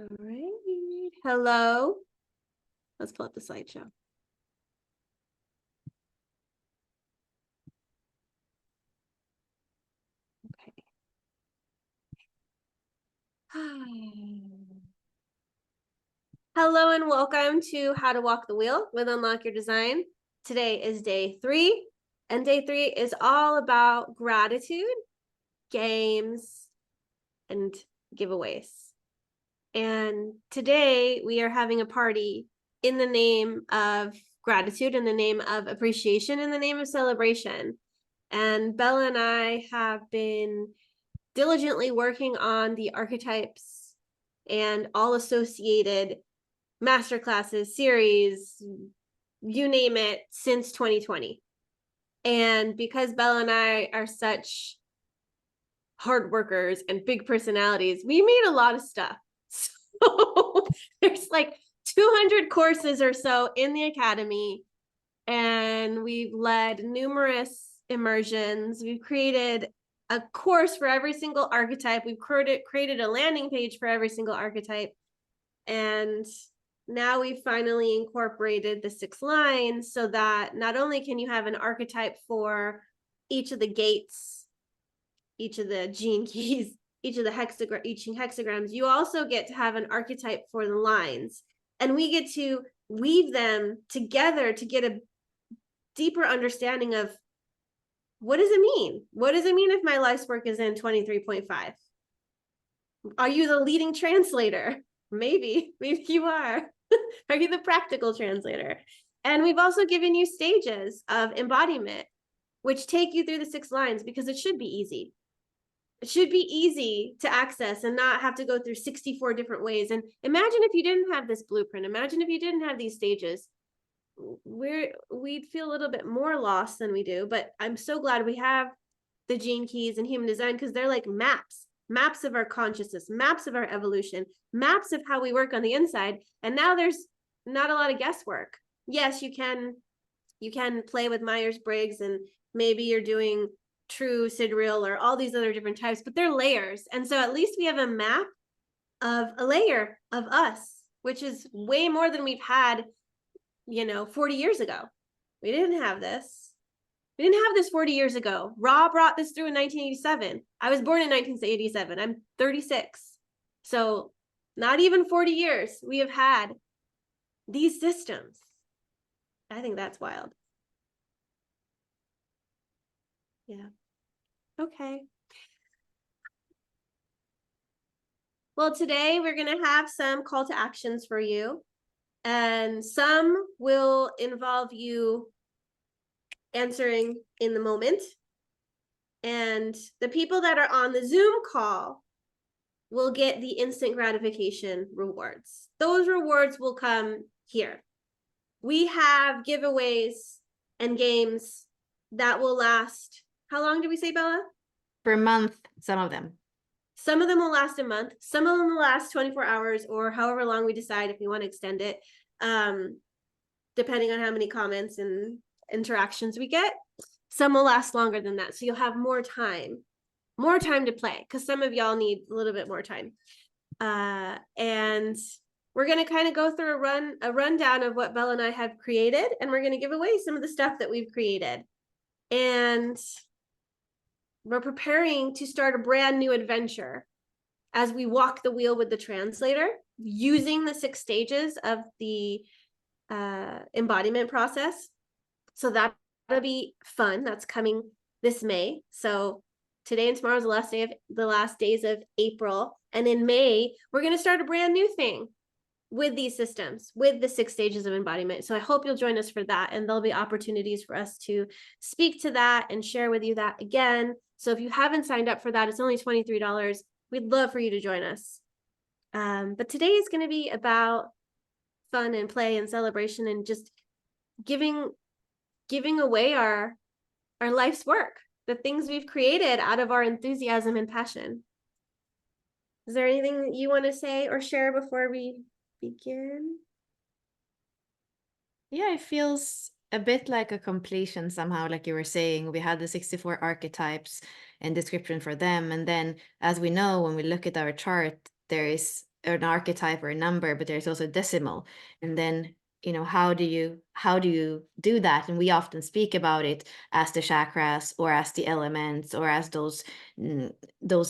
All right. Hello. Let's pull up the slideshow. Okay. Hello and welcome to How to Walk the Wheel with Unlock Your Design. Today is day 3, and day 3 is all about gratitude, games, and giveaways. And today we are having a party in the name of gratitude, in the name of appreciation, in the name of celebration. And Bella and I have been diligently working on the archetypes and all associated masterclasses, series, you name it, since 2020. And because Bella and I are such hard workers and big personalities, we made a lot of stuff. So there's like 200 courses or so in the academy, and we've led numerous immersions. We've created a course for every single archetype. We've created a landing page for every single archetype. And now we've finally incorporated the 6 lines so that not only can you have an archetype for each of the gates, each of the gene keys, each hexagrams, you also get to have an archetype for the lines. And we get to weave them together to get a deeper understanding of what does it mean? What does it mean if my life's work is in 23.5? Are you the leading translator? Maybe you are. Are you the practical translator? And we've also given you stages of embodiment, which take you through the 6 lines, because it should be easy. It should be easy to access and not have to go through 64 different ways. And imagine if you didn't have this blueprint. Imagine if you didn't have these stages. We'd feel a little bit more lost than we do. But I'm so glad we have the gene keys and human design, because they're like maps of our consciousness, maps of our evolution, maps of how we work on the inside. And now there's not a lot of guesswork. Yes, you can play with Myers-Briggs, and maybe you're doing true sidereal or all these other different types, but they're layers. And so at least we have a map of a layer of us, which is way more than we've had, 40 years ago. We didn't have this. We didn't have this 40 years ago. Ra brought this through in 1987. I was born in 1987. I'm 36. So not even 40 years we have had these systems. I think that's wild. Yeah. Okay. Well, today we're going to have some call to actions for you, and some will involve you answering in the moment. And the people that are on the Zoom call will get the instant gratification rewards. Those rewards will come here. We have giveaways and games that will last, how long did we say, Bella? For a month, some of them. Some of them will last a month. Some of them will last 24 hours or however long we decide if we want to extend it, depending on how many comments and interactions we get. Some will last longer than that. So you'll have more time to play, because some of y'all need a little bit more time. And we're going to kind of go through a rundown of what Bella and I have created, and we're going to give away some of the stuff that we've created. And we're preparing to start a brand new adventure as we walk the wheel with the translator, using the 6 stages of the embodiment process. So that'll be fun. That's coming this May. So today and tomorrow is the last days of April. And in May, we're going to start a brand new thing with these systems, with the 6 stages of embodiment. So I hope you'll join us for that. And there'll be opportunities for us to speak to that and share with you that again. So if you haven't signed up for that, it's only $23. We'd love for you to join us. But today is going to be about fun and play and celebration, and just giving away our life's work, the things we've created out of our enthusiasm and passion. Is there anything you want to say or share before we begin? Yeah, it feels a bit like a completion somehow, like you were saying. We had the 64 archetypes and description for them. And then, as we know, when we look at our chart, there is an archetype or a number, but there's also a decimal. And then, you know, how do you do that? And we often speak about it as the chakras or as the elements or as those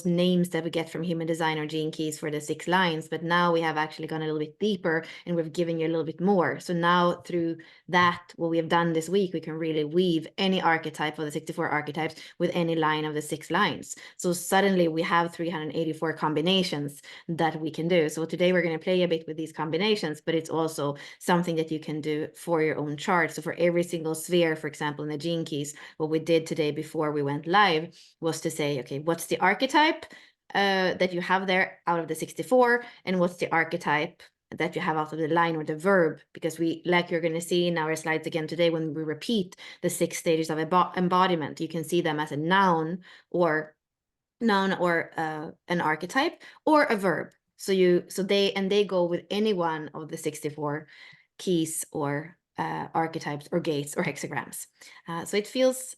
names that we get from human design or gene keys for the 6 lines. But now we have actually gone a little bit deeper, and we've given you a little bit more. So now through that, what we have done this week, we can really weave any archetype of the 64 archetypes with any line of the 6 lines. So suddenly we have 384 combinations that we can do. So today we're going to play a bit with these combinations, but it's also something that you can do for your own chart. So for every single sphere, for example, in the gene keys, what we did today before we went live was to say, okay, what's the archetype that you have there out of the 64, and what's the archetype that you have out of the line or the verb? Because we, like you're going to see in our slides again today, when we repeat the 6 stages of embodiment, you can see them as a noun or an archetype or a verb. So they go with any one of the 64 keys or archetypes or gates or hexagrams. So it feels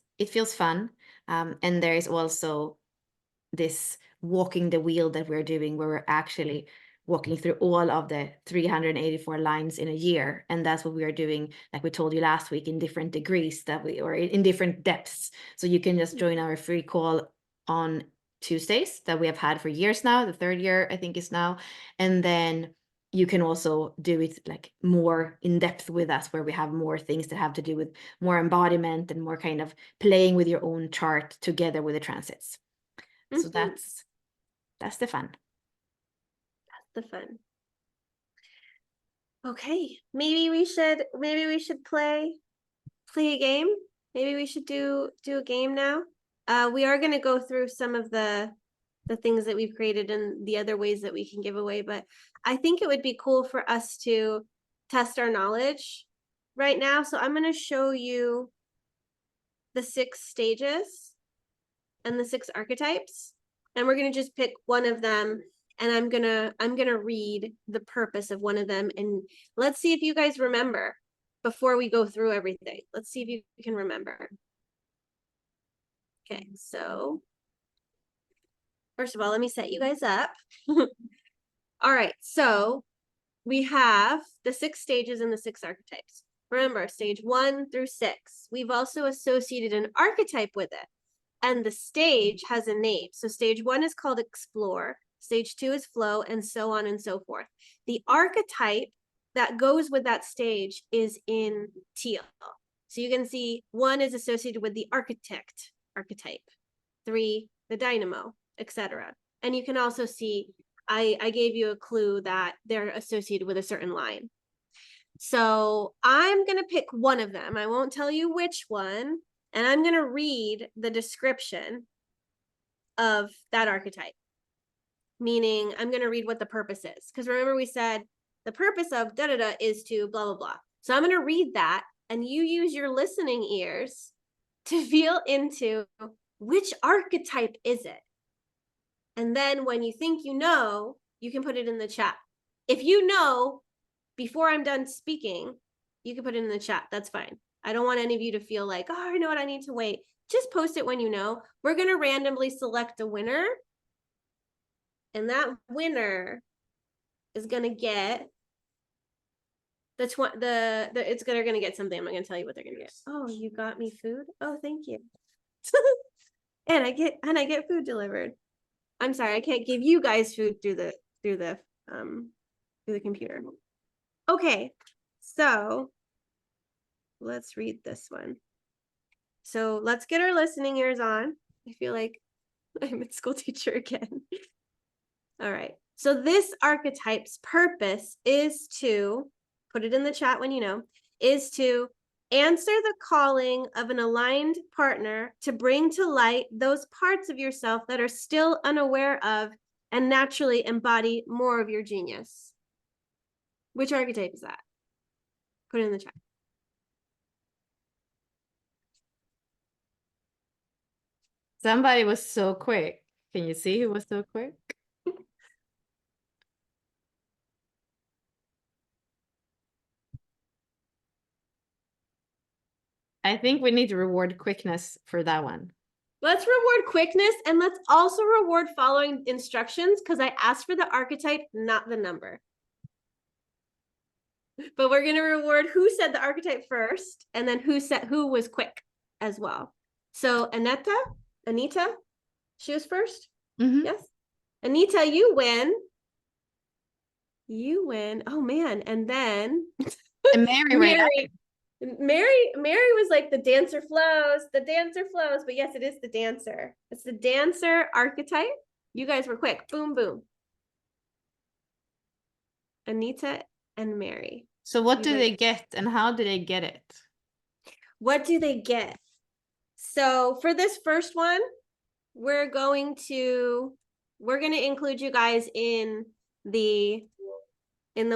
fun. And there is also this walking the wheel that we're doing, where we're actually walking through all of the 384 lines in a year. And that's what we are doing, like we told you last week, in different degrees or in different depths. So you can just join our free call on Tuesdays that we have had for years now. The 3rd year, I think, is now. And then you can also do it like more in depth with us, where we have more things that have to do with more embodiment and more kind of playing with your own chart together with the transits. So that's the fun. That's the fun. Okay, maybe we should play a game. Maybe we should do a game now. We are going to go through some of the things that we've created and the other ways that we can give away, but I think it would be cool for us to test our knowledge right now. So I'm going to show you the 6 stages and the 6 archetypes, and we're going to just pick one of them, and I'm going to read the purpose of one of them, and let's see if you guys remember before we go through everything. Let's see if you can remember. Okay, so first of all, let me set you guys up. All right, so we have the 6 stages and the 6 archetypes. Remember, stage 1 through 6. We've also associated an archetype with it, and the stage has a name. So stage 1 is called explore, stage 2 is flow, and so on and so forth. The archetype that goes with that stage is in teal. So you can see 1 is associated with the architect archetype, 3, the dynamo, etc. And you can also see, I gave you a clue that they're associated with a certain line. So I'm going to pick one of them. I won't tell you which one. And I'm going to read the description of that archetype. Meaning I'm going to read what the purpose is. Because remember we said the purpose of da-da-da is to blah, blah, blah. So I'm going to read that. And you use your listening ears to feel into which archetype is it. And then when you think you know, you can put it in the chat. If you know before I'm done speaking, you can put it in the chat. That's fine. I don't want any of you to feel like, oh, I know what, I need to wait. Just post it when you know. We're going to randomly select a winner. And that winner is going to get it's going to get something. I'm not going to tell you what they're going to get. Oh, you got me food? Oh, thank you. and I get food delivered. I'm sorry, I can't give you guys food through the computer. Okay, so let's read this one. So let's get our listening ears on. I feel like I'm a school teacher again. All right. So this archetype's purpose is to, put it in the chat when you know, is to answer the calling of an aligned partner to bring to light those parts of yourself that are still unaware of and naturally embody more of your genius. Which archetype is that? Put it in the chat. Somebody was so quick. Can you see who was so quick? I think we need to reward quickness for that one. Let's reward quickness, and let's also reward following instructions, because I asked for the archetype, not the number. But we're going to reward who said the archetype first, and then who was quick as well. So Anita, she was first. Yes. Anita, you win. Oh man. And then And Mary, right? Mary was like the dancer flows. But yes, it is the dancer. It's the dancer archetype. You guys were quick. Boom, boom. Anita and Mary. So what do they get, and how do they get it? What do they get? So for this first one, we're going to include you guys in the let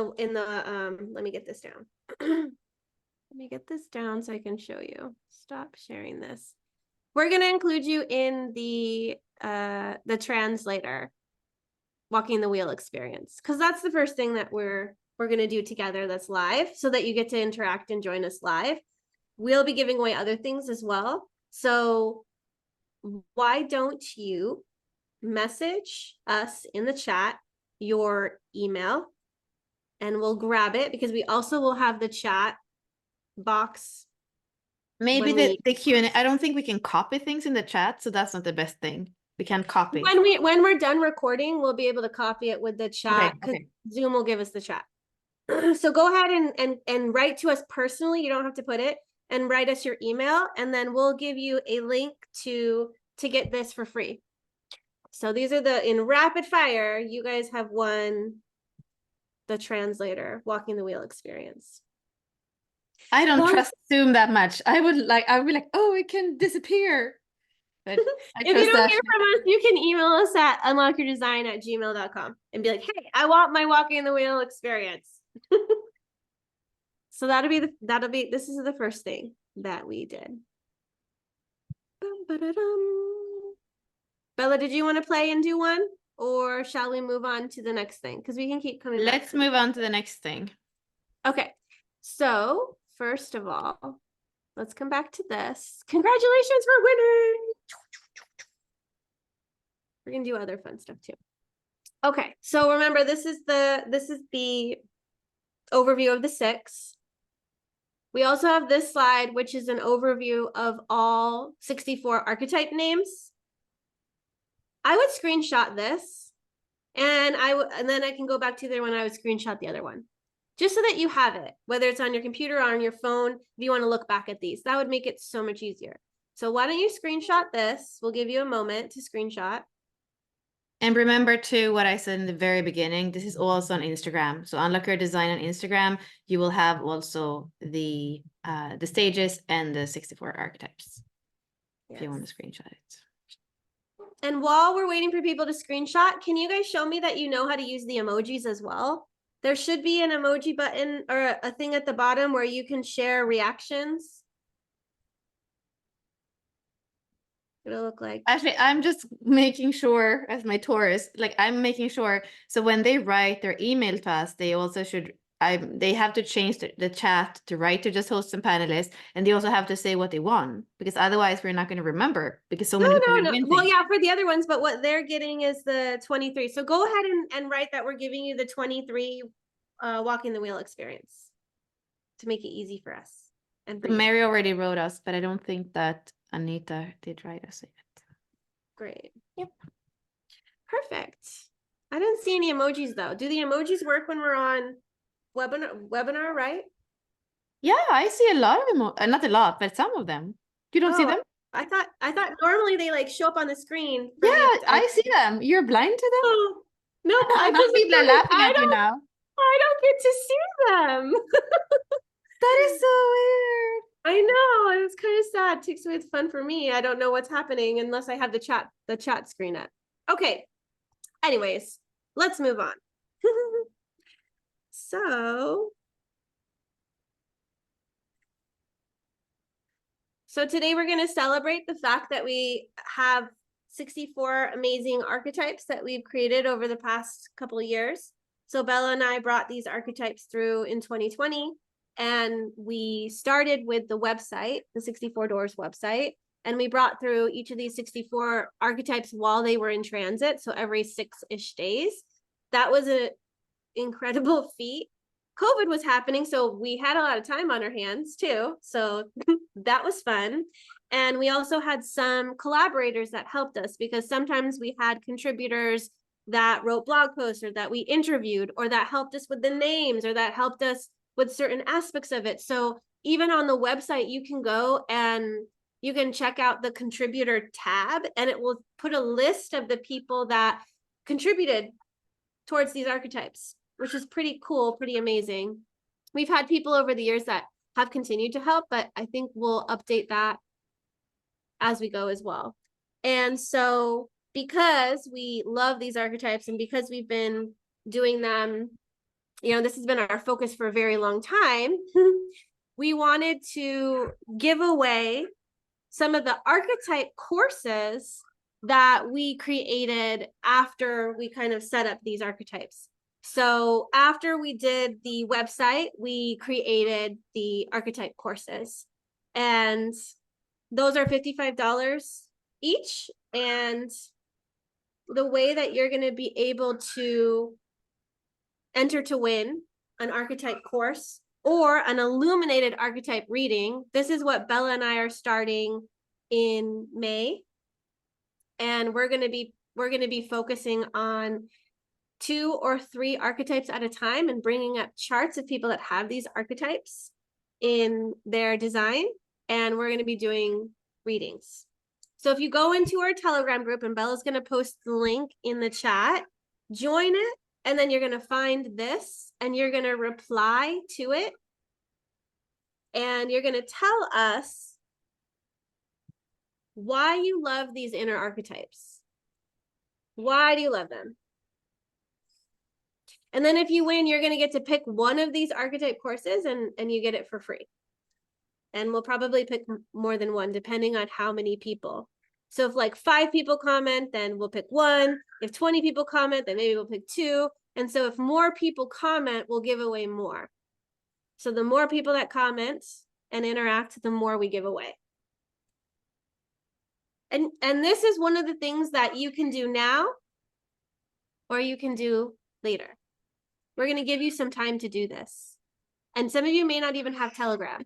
me get this down. Let me get this down so I can show you. Stop sharing this. We're going to include you in the translator walking the wheel experience, because that's the first thing that we're going to do together that's live, so that you get to interact and join us live. We'll be giving away other things as well. So why don't you message us in the chat your email, and we'll grab it, because we also will have the chat box. Maybe the Q&A. I don't think we can copy things in the chat, so that's not the best thing. We can't copy. When we're done recording, we'll be able to copy it with the chat, because Zoom will give us the chat. So go ahead and write to us personally. You don't have to put it, and write us your email, and then we'll give you a link to get this for free. So these are in rapid fire, you guys have won the translator walking the wheel experience. I don't trust Zoom that much. I would be like, oh, it can disappear. But if you don't hear from us, you can email us at unlockyourdesign@gmail.com and be like, hey, I want my walking the wheel experience. So this is the first thing that we did. Bella, did you want to play and do one, or shall we move on to the next thing? Because we can keep coming back. Let's move on to the next thing. Okay, so first of all, let's come back to this. Congratulations for winning. We're gonna do other fun stuff too. Okay, so remember, this is the overview of the 6. We also have this slide, which is an overview of all 64 archetype names. I would screenshot this, and then I can go back to there when I would screenshot the other one, just so that you have it, whether it's on your computer or on your phone. If you want to look back at these, that would make it so much easier. So why don't you screenshot this? We'll give you a moment to screenshot. And remember too what I said in the very beginning, this is also on Instagram. So Unlock Your Design on Instagram, you will have also the stages and the 64 archetypes. Yes. If you want to screenshot it. And while we're waiting for people to screenshot, can you guys show me that you know how to use the emojis as well? There should be an emoji button or a thing at the bottom where you can share reactions. It'll look like. Actually, I'm just making sure, as my Taurus, I'm making sure. So when they write their email to us, they also should, they have to change the chat to write to just hosts and panelists, and they also have to say what they won, because otherwise we're not going to remember, because so many people No. Well, yeah, for the other ones, but what they're getting is the 23. So go ahead and write that we're giving you the 23 walking the wheel experience to make it easy for us. And for Mary already wrote us, but I don't think that Anita did write us yet. Great. Yep. Perfect. I didn't see any emojis though. Do the emojis work when we're on webinar, right? Yeah, I see a lot of them. Not a lot, but some of them. You don't see them? I thought normally they show up on the screen. Yeah, I see them. You're blind to them? Oh, no, People are laughing at you now. I don't get to see them. That is so weird. I know, it's kind of sad. It takes away the fun for me. I don't know what's happening unless I have the chat screen up. Okay. Anyways, let's move on. So today we're going to celebrate the fact that we have 64 amazing archetypes that we've created over the past couple of years. So Bella and I brought these archetypes through in 2020, and we started with the website, the 64 Doors website, And we brought through each of these 64 archetypes while they were in transit. So every 6-ish days. That was an incredible feat. COVID was happening, so we had a lot of time on our hands too. So that was fun. And we also had some collaborators that helped us, because sometimes we had contributors that wrote blog posts, or that we interviewed, or that helped us with the names, or that helped us with certain aspects of it. So even on the website, you can go and you can check out the contributor tab, and it will put a list of the people that contributed towards these archetypes, which is pretty cool, pretty amazing. We've had people over the years that have continued to help, but I think we'll update that as we go as well. And so because we love these archetypes, and because we've been doing them, this has been our focus for a very long time, we wanted to give away some of the archetype courses that we created after we kind of set up these archetypes. So after we did the website, we created the archetype courses, and those are $55 each. And the way that you're going to be able to enter to win an archetype course or an illuminated archetype reading, this is what Bella and I are starting in May. And we're going to be focusing on 2 or 3 archetypes at a time, and bringing up charts of people that have these archetypes in their design. And we're going to be doing readings. So if you go into our Telegram group, and Bella's going to post the link in the chat, join it, and then you're going to find this, and you're going to reply to it, and you're going to tell us why you love these inner archetypes. Why do you love them? And then if you win, you're going to get to pick one of these archetype courses, and you get it for free. And we'll probably pick more than one, depending on how many people. So if like 5 people comment, then we'll pick one. If 20 people comment, then maybe we'll pick 2. And so if more people comment, we'll give away more. So the more people that comment and interact, the more we give away. And this is one of the things that you can do now, or you can do later. We're going to give you some time to do this. And some of you may not even have Telegram.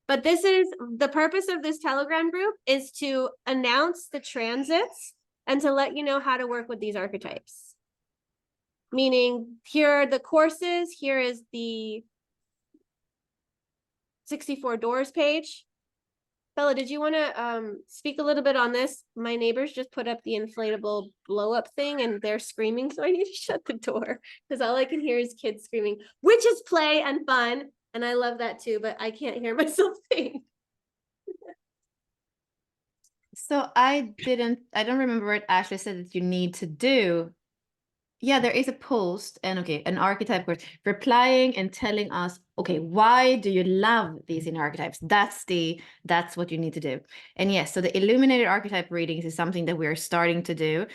But this is the purpose of this Telegram group, is to announce the transits and to let you know how to work with these archetypes. Meaning, here are the courses, here is the 64 doors page. Bella, did you want to speak a little bit on this? My neighbors just put up the inflatable blow up thing, and they're screaming, so I need to shut the door, because all I can hear is kids screaming, which is play and fun. And I love that too, but I can't hear myself think. So I don't remember what Ashley said that you need to do. Yeah, there is a post, and okay, an archetype course, replying and telling us, okay, why do you love these inner archetypes? That's what you need to do. And yes, so the illuminated archetype readings is something that we're starting to do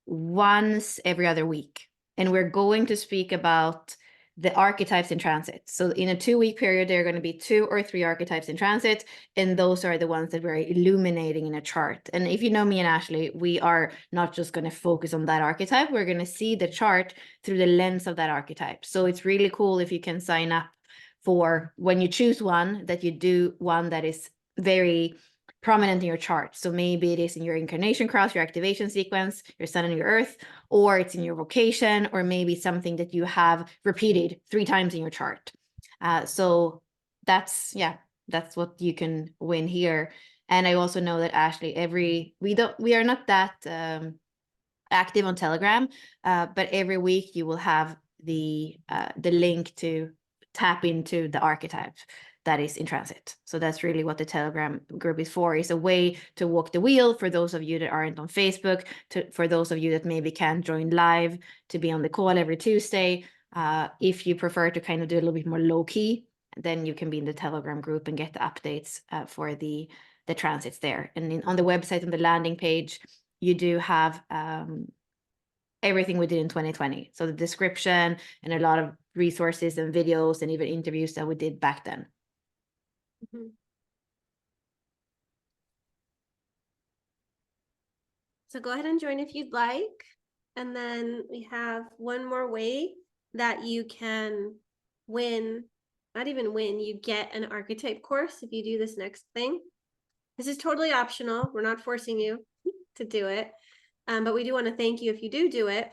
once every other week. And we're going to speak about the archetypes in transit. So in a 2-week period, there are going to be 2 or 3 archetypes in transit, and those are the ones that we're illuminating in a chart. And if you know me and Ashley, we are not just going to focus on that archetype. We're going to see the chart through the lens of that archetype. So it's really cool if you can sign up for, when you choose one, that you do one that is very prominent in your chart. So maybe it is in your incarnation cross, your activation sequence, your sun and your earth, or it's in your vocation, or maybe something that you have repeated 3 times in your chart. So that's what you can win here. And I also know that Ashley, we are not that active on Telegram, but every week you will have the link to tap into the archetype that is in transit. So that's really what the Telegram group is for. It's a way to walk the wheel for those of you that aren't on Facebook, for those of you that maybe can't join live, to be on the call every Tuesday. If you prefer to kind of do a little bit more low key, then you can be in the Telegram group and get the updates for the transits there. And on the website, on the landing page, you do have everything we did in 2020. So the description and a lot of resources and videos and even interviews that we did back then. So go ahead and join if you'd like. And then we have one more way that you can win, not even win, you get an archetype course if you do this next thing. This is totally optional. We're not forcing you to do it. But we do want to thank you if you do it.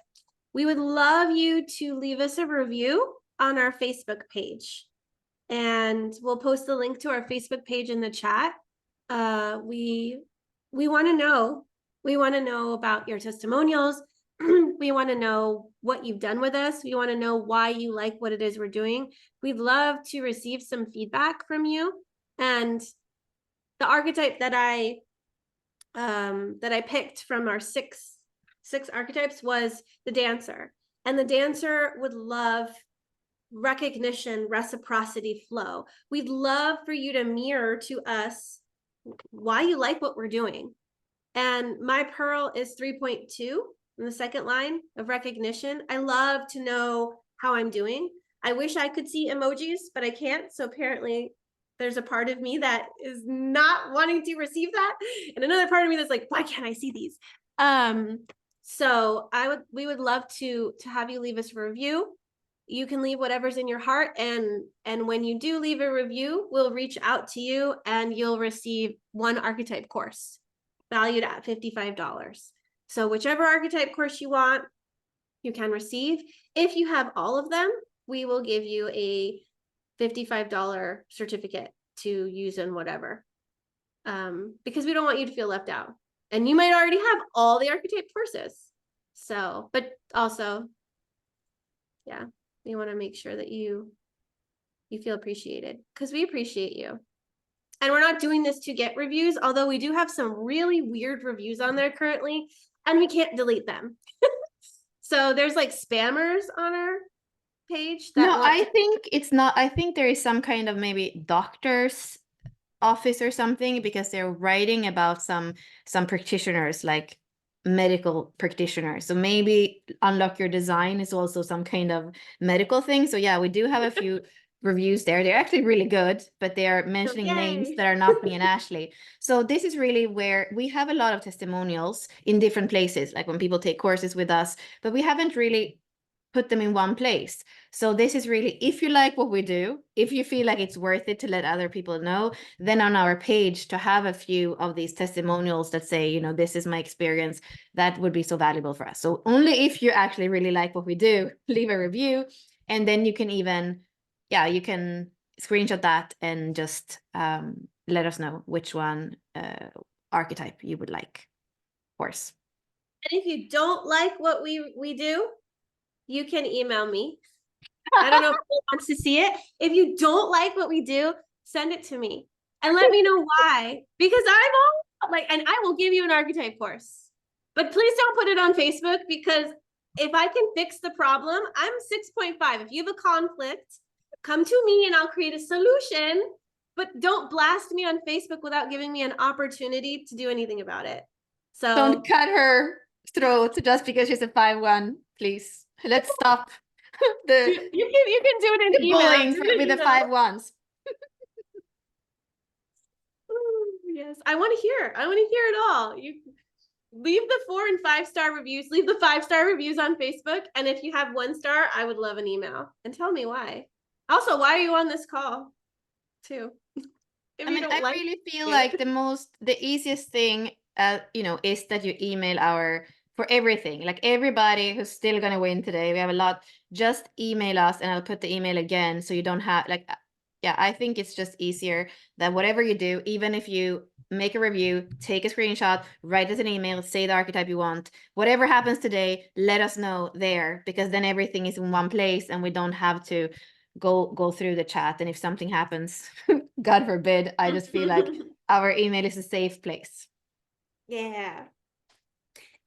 We would love you to leave us a review on our Facebook page. And we'll post the link to our Facebook page in the chat. We want to know. We want to know about your testimonials. We want to know what you've done with us. We want to know why you like what it is we're doing. We'd love to receive some feedback from you. And the archetype that I picked from our six archetypes was the dancer. And the dancer would love recognition, reciprocity, flow. We'd love for you to mirror to us why you like what we're doing. And my pearl is 3.2 in the second line of recognition. I love to know how I'm doing. I wish I could see emojis, but I can't. So apparently there's a part of me that is not wanting to receive that. And another part of me that's like, why can't I see these? So we would love to have you leave us a review. You can leave whatever's in your heart, and when you do leave a review, we'll reach out to you and you'll receive one archetype course valued at $55. So whichever archetype course you want, you can receive. If you have all of them, we will give you a $55 certificate to use in whatever, because we don't want you to feel left out. And you might already have all the archetype courses. So, but also, yeah, we want to make sure that you feel appreciated, because we appreciate you. And we're not doing this to get reviews, although we do have some really weird reviews on there currently, and we can't delete them. So there's like spammers on our page that No, I think it's not. I think there is some kind of maybe doctor's office or something, because they're writing about some practitioners, like medical practitioners. So maybe Unlock Your Design is also some kind of medical thing. So yeah, we do have a few reviews there. They're actually really good, but they are mentioning names that are not me and Ashley. So this is really where we have a lot of testimonials in different places, like when people take courses with us, but we haven't really put them in one place. So this is really, if you like what we do, if you feel like it's worth it to let other people know, then on our page to have a few of these testimonials that say, you know, this is my experience, that would be so valuable for us. So only if you actually really like what we do, leave a review, and then you can even, yeah, you can screenshot that and just let us know which one archetype you would like, of course. And if you don't like what we do, you can email me. I don't know if anyone wants to see it. If you don't like what we do, send it to me and let me know why. Because I'm all like, and I will give you an archetype course. But please don't put it on Facebook, because if I can fix the problem, I'm 6.5. If you have a conflict, come to me and I'll create a solution. But don't blast me on Facebook without giving me an opportunity to do anything about it. So don't cut her throat just because she's a 5-1, please. Let's stop the you can do it in email. bullying with the 5-1s. Yes, I want to hear. I want to hear it all. You leave the 4 and 5 star reviews. Leave the 5-star reviews on Facebook, and if you have 1 star, I would love an email and tell me why. Also, why are you on this call, too? I mean, I really feel like the easiest thing, you know, is that you email for everything. Like everybody who's still gonna win today, we have a lot. Just email us, and I'll put the email again, so you don't have like, yeah. I think it's just easier that whatever you do, even if you make a review, take a screenshot, write us an email, say the archetype you want. Whatever happens today, let us know there, because then everything is in one place, and we don't have to go through the chat. And if something happens, God forbid, I just feel like our email is a safe place. Yeah.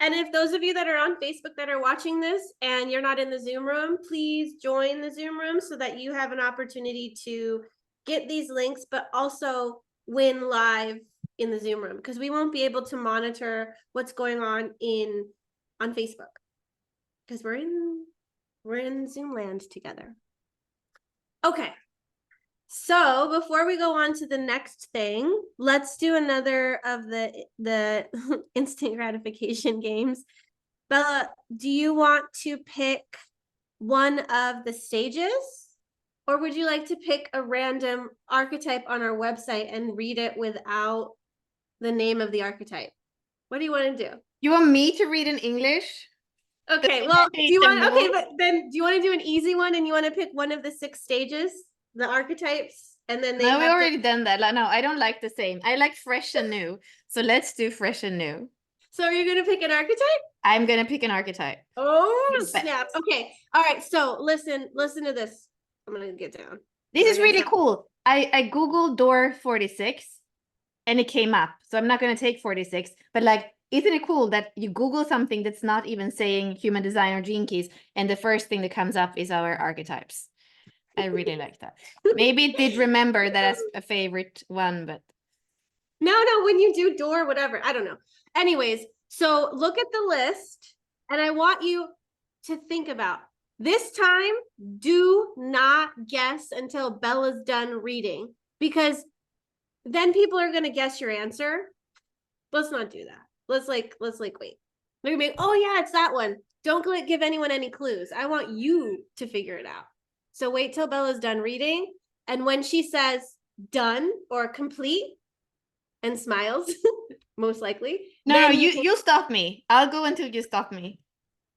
And if those of you that are on Facebook that are watching this and you're not in the Zoom room, please join the Zoom room so that you have an opportunity to get these links, but also win live in the Zoom room, because we won't be able to monitor what's going on Facebook, because we're in Zoom land together. Okay, So before we go on to the next thing, let's do another of the instant gratification games. Bella, do you want to pick one of the stages? Or would you like to pick a random archetype on our website and read it without the name of the archetype? What do you want to do? You want me to read in English? Okay, well, do you want, okay, but then do you want to do an easy one and you want to pick one of the 6 stages, the archetypes, and then they No, we have already done that. No, I don't like the same. I like fresh and new. So let's do fresh and new. So are you going to pick an archetype? I'm gonna pick an archetype. Oh, You bet. snap. Okay. All right. So listen to this. I'm going to get down. This is We're gonna really have- cool. I Googled door 46 and it came up. So I'm not gonna take 46, but like, isn't it cool that you Google something that's not even saying human design or gene keys, and the first thing that comes up is our archetypes? I really like that. Maybe it did remember that as a favorite one, but No, when you do door, whatever. I don't know. Anyways, so look at the list and I want you to think about this time. Do not guess until Bella's done reading, because then people are going to guess your answer. Let's not do that. Let's wait. They're gonna be, oh yeah, it's that one. Don't give anyone any clues. I want you to figure it out. So wait till Bella's done reading. And when she says done or complete and smiles, most likely. no, you stop me. I'll go until you stop me.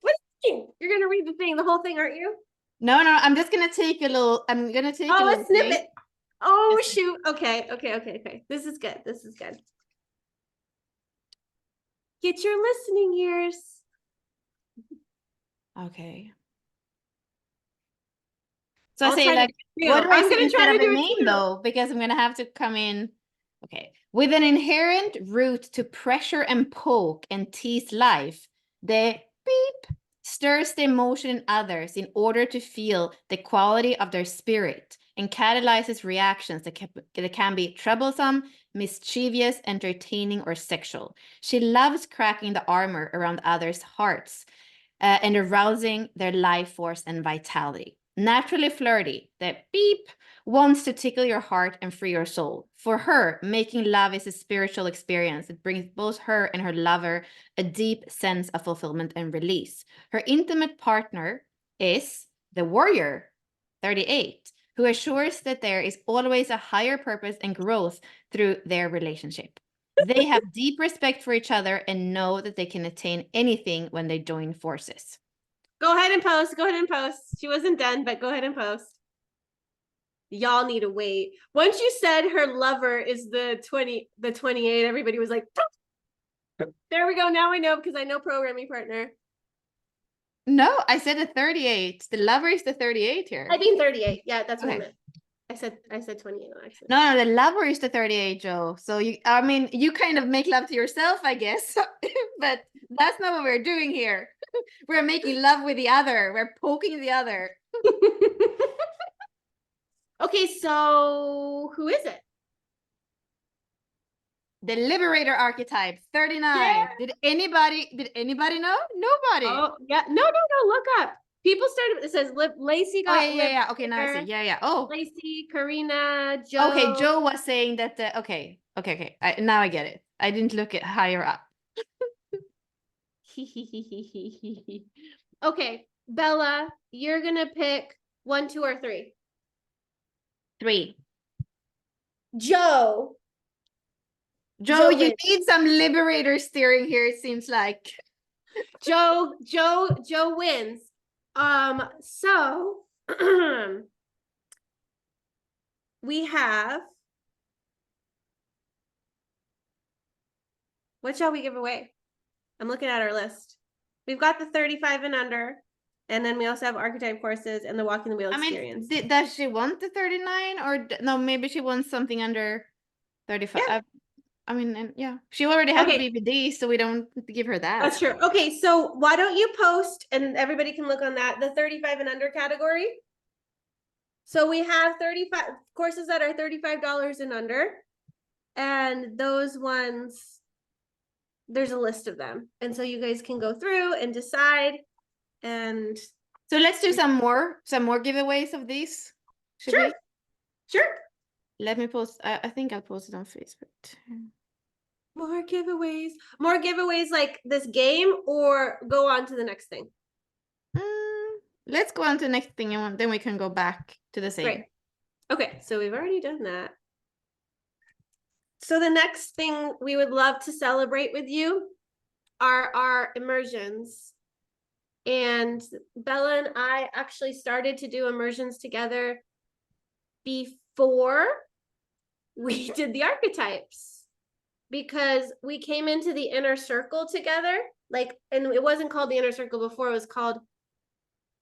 What do you mean? You're gonna read the thing, the whole thing, aren't you? No, I'm just gonna take a little, I'm gonna take a Oh, little a snippet. thing. Oh, shoot. Okay. This is good. Get your listening ears. Okay. So I I'll say, try to like, do what do I I'm say gonna instead try of to a do it name too. though? Because I'm gonna have to come in. Okay. With an inherent route to pressure and poke and tease life, the beep stirs the emotion in others in order to feel the quality of their spirit and catalyzes reactions that can be troublesome, mischievous, entertaining, or sexual. She loves cracking the armor around others' hearts and arousing their life force and vitality. Naturally flirty, the beep wants to tickle your heart and free your soul. For her, making love is a spiritual experience that brings both her and her lover a deep sense of fulfillment and release. Her intimate partner is the warrior, 38, who assures that there is always a higher purpose and growth through their relationship. They have deep respect for each other and know that they can attain anything when they join forces. Go ahead and post. She wasn't done, but go ahead and post. Y'all need to wait. Once you said her lover is the 28, everybody was like, there we go. Now I know, because I know programming partner. No, I said the 38. The lover is the 38 here. I mean 38. Yeah, that's what I Okay. meant. I said 28 on accident. No, the lover is the 38, Joe. So I mean, you kind of make love to yourself, I guess. But that's not what we're doing here. We're making love with the other. We're poking the other. Okay, so who is it? The liberator archetype, 39. Yeah. Did anybody know? Nobody. Oh, yeah. No. Look up. People started, it says Lacey Oh, got yeah. Okay, now I see. Yeah. Oh. Lacey, Karina, Joe. Okay, Joe was saying that okay. Now I get it. I didn't look at higher up. Okay, Bella, you're gonna pick 1, 2, or 3. 3. Joe, Joe, you wins. need some liberator steering here, it seems like. Joe wins. So we have, what shall we give away? I'm looking at our list. We've got the 35 and under, and then we also have archetype courses and the walking the wheel experience. Does she want the 39 or no? Maybe she wants something under 35. Yeah. I mean, and yeah, she already has Okay. a BBD, so we don't give her that. That's true. Okay, so why don't you post and everybody can look on that, the 35 and under category. So we have 35 courses that are $35 and under, and those ones, there's a list of them. And so you guys can go through and decide. And so let's do some more giveaways of these. Should we? Sure. Let me post. I think I'll post it on Facebook too. More giveaways. More giveaways like this game, or go on to the next thing? Let's go on to the next thing, and then we can go back to the same. Great. Okay, so we've already done that. So the next thing we would love to celebrate with you are our immersions. And Bella and I actually started to do immersions together before we did the archetypes, because we came into the inner circle together. Like, and it wasn't called the inner circle before, it was called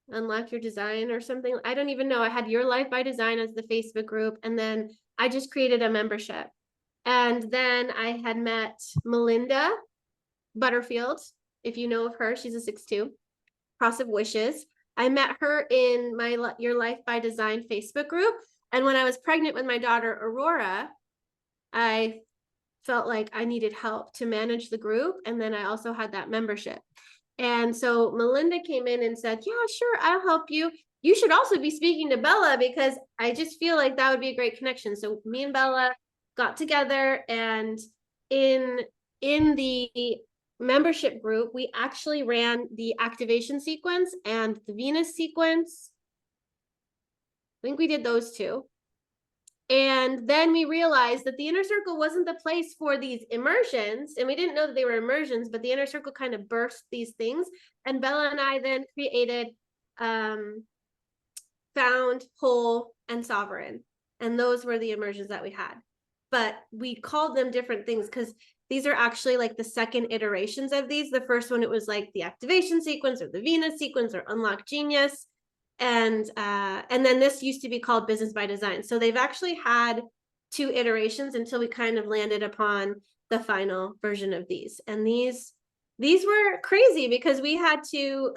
Unlock Your Design or something. I don't even know. I had Your Life by Design as the Facebook group, and then I just created a membership. And then I had met Melinda Butterfield, if you know of her. She's a 6'2", Cross of Wishes. I met her in my Your Life by Design Facebook group. And when I was pregnant with my daughter, Aurora, I felt like I needed help to manage the group. And then I also had that membership. And so Melinda came in and said, yeah, sure, I'll help you. You should also be speaking to Bella, because I just feel like that would be a great connection. So me and Bella got together, and in the membership group, we actually ran the activation sequence and the Venus sequence. I think we did those two. And then we realized that the inner circle wasn't the place for these immersions. And we didn't know that they were immersions, but the inner circle kind of burst these things. And Bella and I then created Found, Whole, and Sovereign. And those were the immersions that we had. But we called them different things because these are actually like the second iterations of these. The first one, it was like the activation sequence or the Venus sequence or Unlock Genius. And then this used to be called Business by Design. So they've actually had 2 iterations until we kind of landed upon the final version of these. And these were crazy because we had to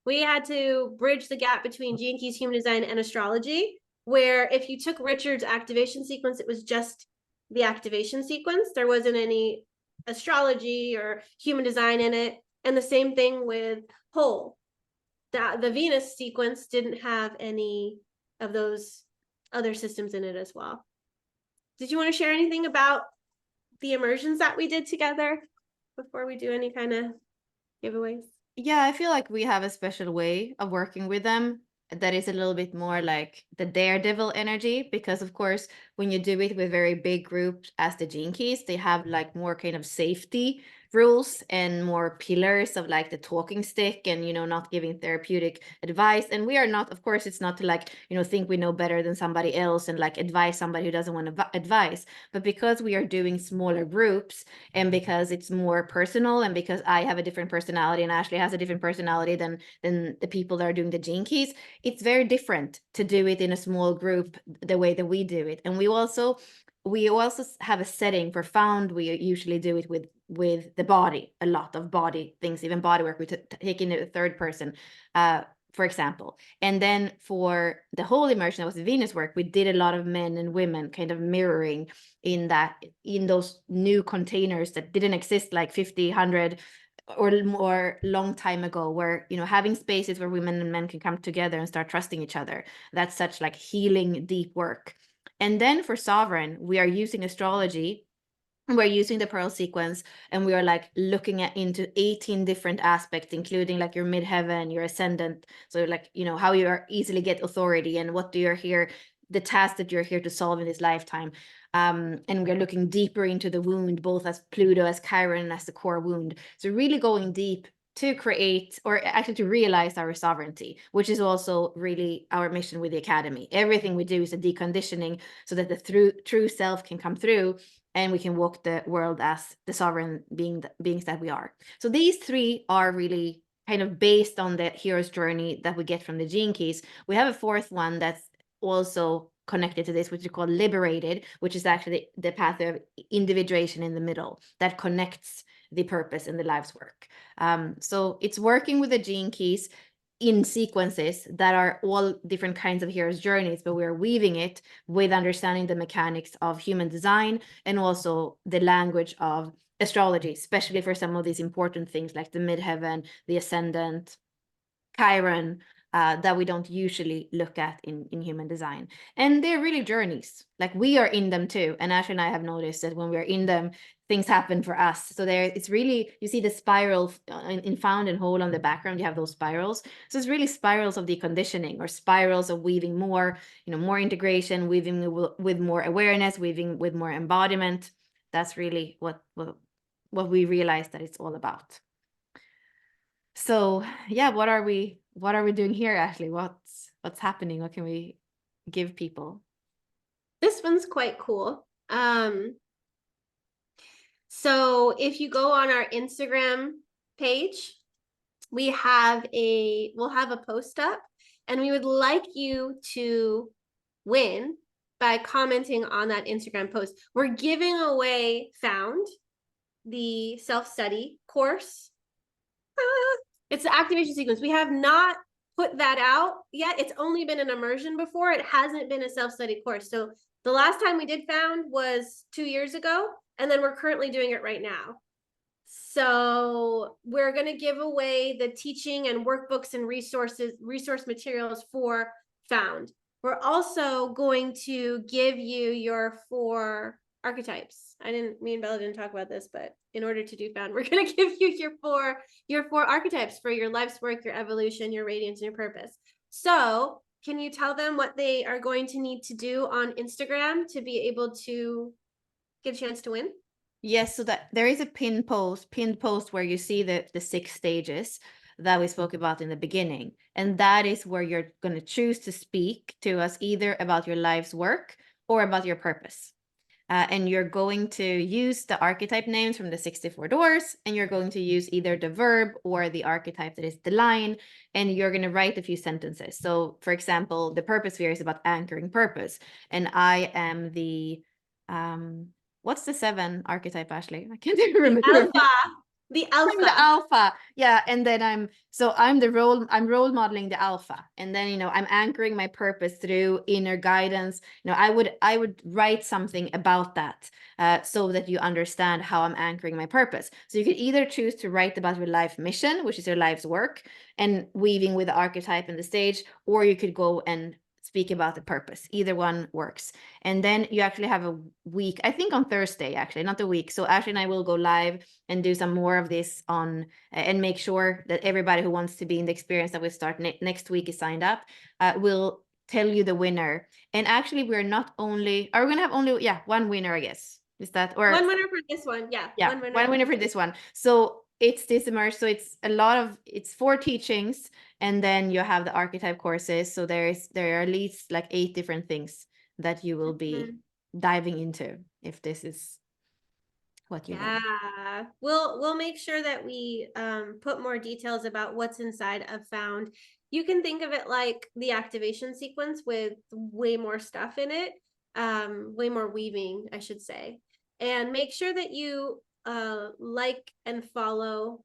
we had to bridge the gap between Gene Keys, human design, and astrology, where if you took Richard's activation sequence, it was just the activation sequence. There wasn't any astrology or human design in it. And the same thing with Whole. The Venus sequence didn't have any of those other systems in it as well. Did you want to share anything about the immersions that we did together before we do any kind of giveaways? Yeah, I feel like we have a special way of working with them that is a little bit more like the daredevil energy, because of course, when you do it with very big groups as the Gene Keys, they have like more kind of safety rules and more pillars of like the talking stick and, you know, not giving therapeutic advice. And we are not, of course, it's not to like, you know, think we know better than somebody else and like advise somebody who doesn't want to advise. But because we are doing smaller groups, and because it's more personal, and because I have a different personality and Ashley has a different personality than the people that are doing the Gene Keys, it's very different to do it in a small group the way that we do it. And we also have a setting for Found. We usually do it with the body, a lot of body things, even body work. We take in a third person, for example. And then for the whole immersion, that was the Venus work, we did a lot of men and women kind of mirroring in those new containers that didn't exist like 50, 100 or more long time ago, where, you know, having spaces where women and men can come together and start trusting each other. That's such like healing, deep work. And then for Sovereign, we are using astrology. We're using the Pearl sequence, and we are like looking into 18 different aspects, including like your midheaven, your ascendant. So like, you know, how you are easily get authority and what do you're here, the task that you're here to solve in this lifetime. And we're looking deeper into the wound, both as Pluto, as Chiron, and as the core wound. So really going deep to create, or actually to realize, our sovereignty, which is also really our mission with the Academy. Everything we do is a deconditioning so that the true self can come through, and we can walk the world as the sovereign beings that we are. So these 3 are really kind of based on the hero's journey that we get from the Gene Keys. We have a 4th one that's also connected to this, which is called Liberated, which is actually the path of individuation in the middle that connects the purpose and the life's work. So it's working with the Gene Keys in sequences that are all different kinds of hero's journeys, but we're weaving it with understanding the mechanics of human design and also the language of astrology, especially for some of these important things like the midheaven, the ascendant, Chiron, that we don't usually look at in human design. And they're really journeys. Like we are in them too. And Ashley and I have noticed that when we're in them, things happen for us. So there, it's really, you see the spiral in found and whole on the background, you have those spirals. So it's really spirals of deconditioning, or spirals of weaving more, more integration, weaving with more awareness, weaving with more embodiment. That's really what we realize that it's all about. So yeah, what are we doing here, Ashley? What's happening? What can we give people? This one's quite cool. So if you go on our Instagram page, we'll have a post up, and we would like you to win by commenting on that Instagram post. We're giving away Found, the self-study course. It's the activation sequence. We have not put that out yet. It's only been an immersion before. It hasn't been a self-study course. So the last time we did Found was 2 years ago, and then we're currently doing it right now. So we're going to give away the teaching and workbooks and resource materials for Found. We're also going to give you your 4 archetypes. Me and Bella didn't talk about this, but in order to do Found, we're going to give you your 4 archetypes for your life's work, your evolution, your radiance, and your purpose. So can you tell them what they are going to need to do on Instagram to be able to get a chance to win? Yes, so that there is a pinned post where you see the 6 stages that we spoke about in the beginning. And that is where you're going to choose to speak to us either about your life's work or about your purpose. And you're going to use the archetype names from the 64 doors, and you're going to use either the verb or the archetype that is the line, and you're going to write a few sentences. So for example, the purpose sphere is about anchoring purpose, and I am the what's the 7 archetype, Ashley? I can't even remember. The I'm the alpha. alpha. Yeah. And then I'm role modeling the alpha. And then, I'm anchoring my purpose through inner guidance. I would write something about that so that you understand how I'm anchoring my purpose. So you could either choose to write about your life mission, which is your life's work, and weaving with the archetype and the stage, or you could go and speak about the purpose. Either one works. And then you actually have a week, I think on Thursday, actually, not a week. So Ashley and I will go live and do some more of this on and make sure that everybody who wants to be in the experience that we start next week is signed up. We'll tell you the winner. And actually, we're going to have only, one winner, I guess. Is that, or one winner for this one? Yeah, one winner for this one. So it's this immerse. So it's 4 teachings, and then you have the archetype courses. So there are at least like 8 different things that you will be diving into if this is what you want. Yeah, we'll make sure that we put more details about what's inside of Found. You can think of it like the activation sequence with way more stuff in it, way more weaving, I should say. And make sure that you like and follow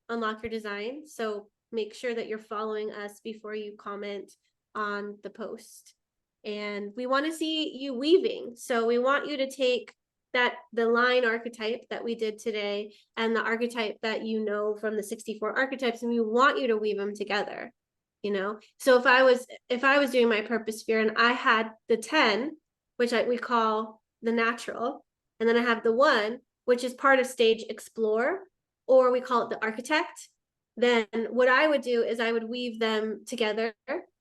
Unlock Your Design. So make sure that you're following us before you comment on the post. And we want to see you weaving. So we want you to take the line archetype that we did today and the archetype that from the 64 archetypes, and we want you to weave them together. So if I was doing my purpose sphere and I had the 10, which we call the natural, and then I have the 1, which is part of stage explore, or we call it the architect, then what I would do is I would weave them together,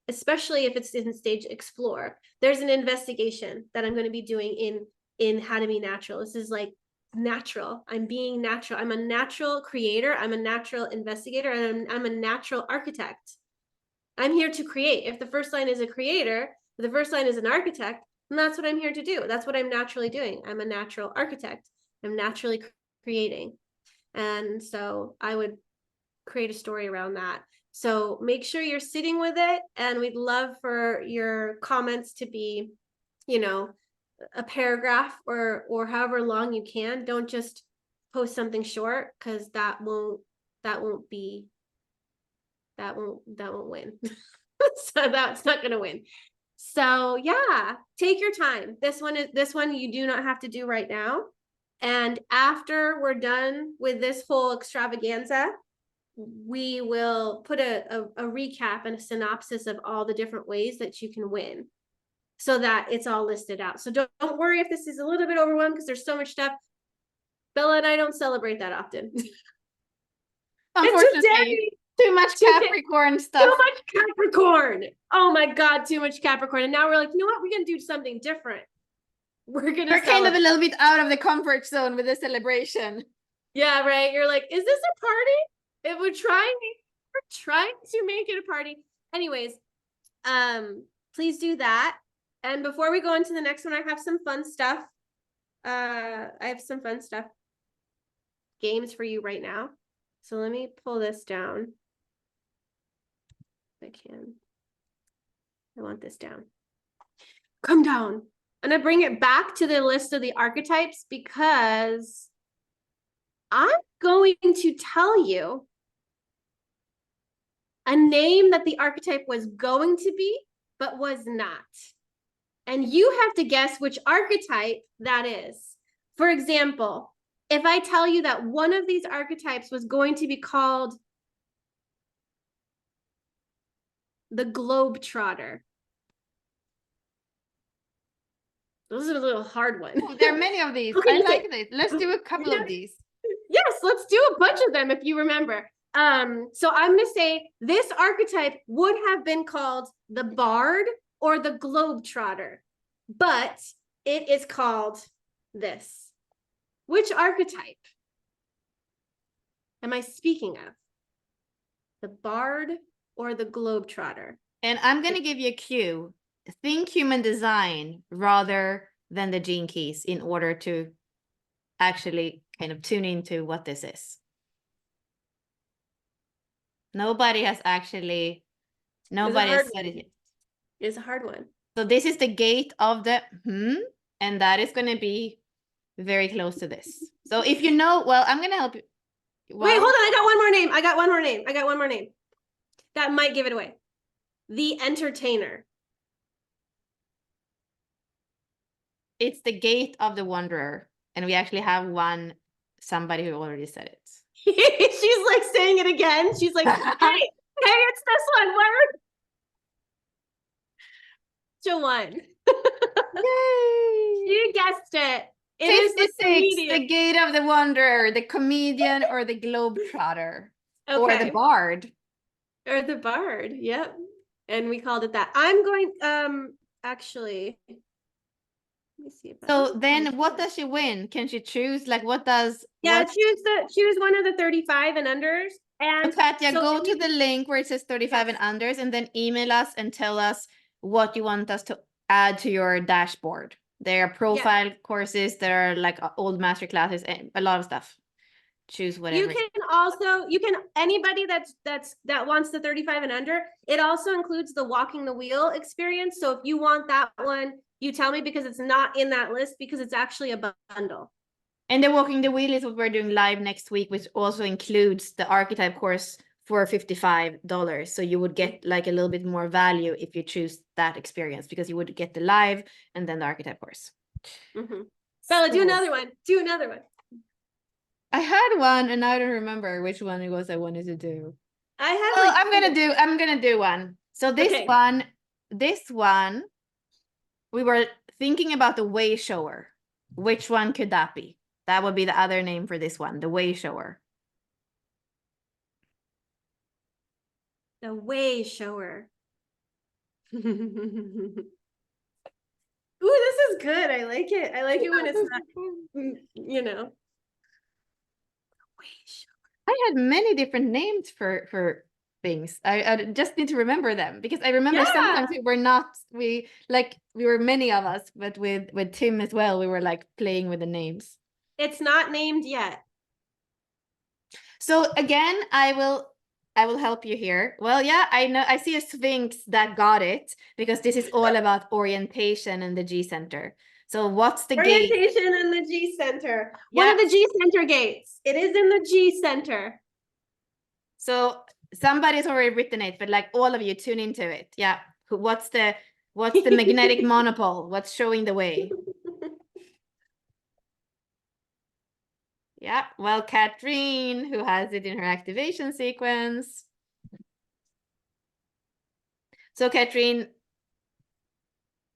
especially if it's in stage explore. There's an investigation that I'm going to be doing in How to Be Natural. This is like natural. I'm being natural. I'm a natural creator. I'm a natural investigator, and I'm a natural architect. I'm here to create. If the first line is a creator, if the first line is an architect, then that's what I'm here to do. That's what I'm naturally doing. I'm a natural architect. I'm naturally creating. And so I would create a story around that. So make sure you're sitting with it, and we'd love for your comments to be, a paragraph or however long you can. Don't just post something short, because that won't win. So that's not going to win. So yeah, take your time. This one you do not have to do right now. And after we're done with this whole extravaganza, we will put a recap and a synopsis of all the different ways that you can win so that it's all listed out. So don't worry if this is a little bit overwhelmed because there's so much stuff. Bella and I don't celebrate that often. Unfortunately, too much Capricorn stuff. Too much Capricorn. Oh my God, too much Capricorn. And now we're like, you know what? We're going to do something different. We're kind of a little bit out of the comfort zone with the celebration. Yeah, right. You're like, is this a party? If we're trying to make it a party. Anyways, please do that. And before we go into the next one, I have some fun stuff. I have some fun stuff games for you right now. So let me pull this down. If I can. I want this down. Come down. I'm gonna bring it back to the list of the archetypes because I'm going to tell you a name that the archetype was going to be, but was not. And you have to guess which archetype that is. For example, if I tell you that one of these archetypes was going to be called the Globetrotter. This is a little hard one. Oh, there are many of these. I like this. Let's do a couple of these. Yes, let's do a bunch of them if you remember. So I'm going to say this archetype would have been called the Bard or the Globetrotter, but it is called this. Which archetype am I speaking of? The Bard or the Globetrotter? And I'm going to give you a cue. Think human design rather than the gene keys in order to actually kind of tune into what this is. Nobody has studied it. It's a hard one. So this is the gate of the and that is going to be very close to this. So if you know, well, I'm going to help you. Well, wait, hold on. I got one more name. That might give it away. The Entertainer. It's the gate of the Wanderer. And we actually have somebody who already said it. She's like saying it again. She's like, hey, it's this one. Where? Joanne. Yay! You guessed it. It 56, the gate of the Wanderer, the comedian or the Globetrotter. Okay. Or the Bard. Or the Bard, yep. And we called it that. I'm going, actually, let me see if so then what does she win? Can she choose? Like what does... Yeah, choose one of the 35 and unders. And so Katja, go to the link where it says 35 and unders and then email us and tell us what you want us to add to your dashboard. There are profile courses, there are like old master classes and a lot of stuff. Choose whatever. You can anybody that wants the 35 and under, it also includes the walking the wheel experience. So if you want that one, you tell me because it's not in that list because it's actually a bundle. And the walking the wheel is what we're doing live next week, which also includes the archetype course for $55. So you would get like a little bit more value if you choose that experience because you would get the live and then the archetype course. Bella, do another one. Do another one. I had one and I don't remember which one it was I wanted to do. I'm gonna do one. So this one, we were thinking about the way shower. Which one could that be? That would be the other name for this one, the way shower. The way shower. Ooh, this is good. I like it. I like it when it's not, you know. I had many different names for things. I just need to remember them because I remember sometimes we were many of us, but with Tim as well, we were like playing with the names. It's not named yet. So again, I will help you here. Well, yeah, I know I see a Sphinx that got it because this is all about orientation and the G center. So what's the gate? Orientation in the G center. One of the G center gates. It is in the G center. So somebody's already written it, but like all of you tune into it. Yeah. What's the magnetic monopole? What's showing the way? Yeah, well, Katrine, who has it in her activation sequence. So Katrine,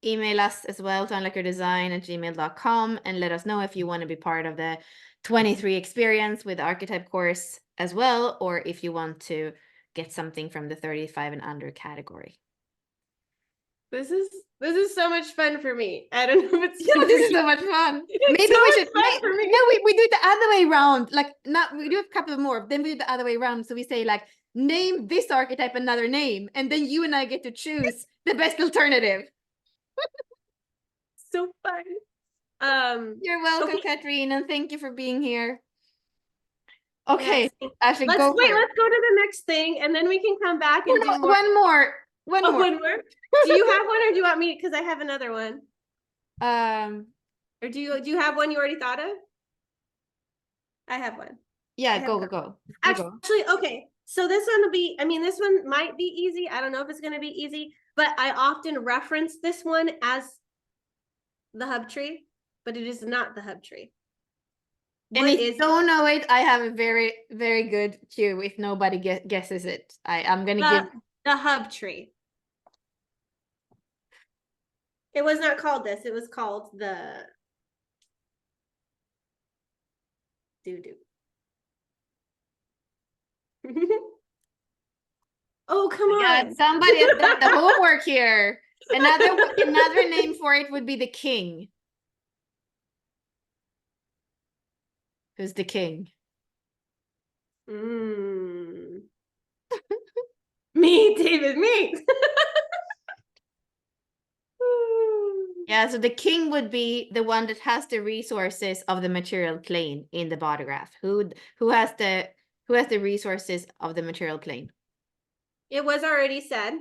email us as well to unlockyourdesign@gmail.com and let us know if you want to be part of the 23 experience with the archetype course as well, or if you want to get something from the 35 and under category. This is so much fun for me. I don't know if it's Yeah, this is so much fun. It's Maybe so we much should fun for me. no, we do it the other way around. Like, not we do a couple more, then we do the other way around. So we say like, name this archetype another name, and then you and I get to choose the best alternative. So fun. You're welcome, okay. Katrine, and thank you for being here. Okay, Yes. Ashley, Let's go for it. let's go to the next thing and then we can come back and do more. One more. One Oh, more. one more. Do you have one or do you want me? Because I have another one. Or do you have one you already thought of? I have one. Yeah, go. go. Actually, okay. So this one will be, I mean, this one might be easy. I don't know if it's going to be easy, but I often reference this one as the hub tree, but it is not the hub tree. And if you don't know it, I have a very, very good cue if nobody guesses it. I'm going to give the hub tree. It was not called this. It was called the doo-doo. Oh, come on. Somebody has done the homework here. Another name for it would be the king. Who's the king? Me, David, me. Yeah, so the king would be the one that has the resources of the material plane in the body graph. Who has the resources of the material plane? It was already said.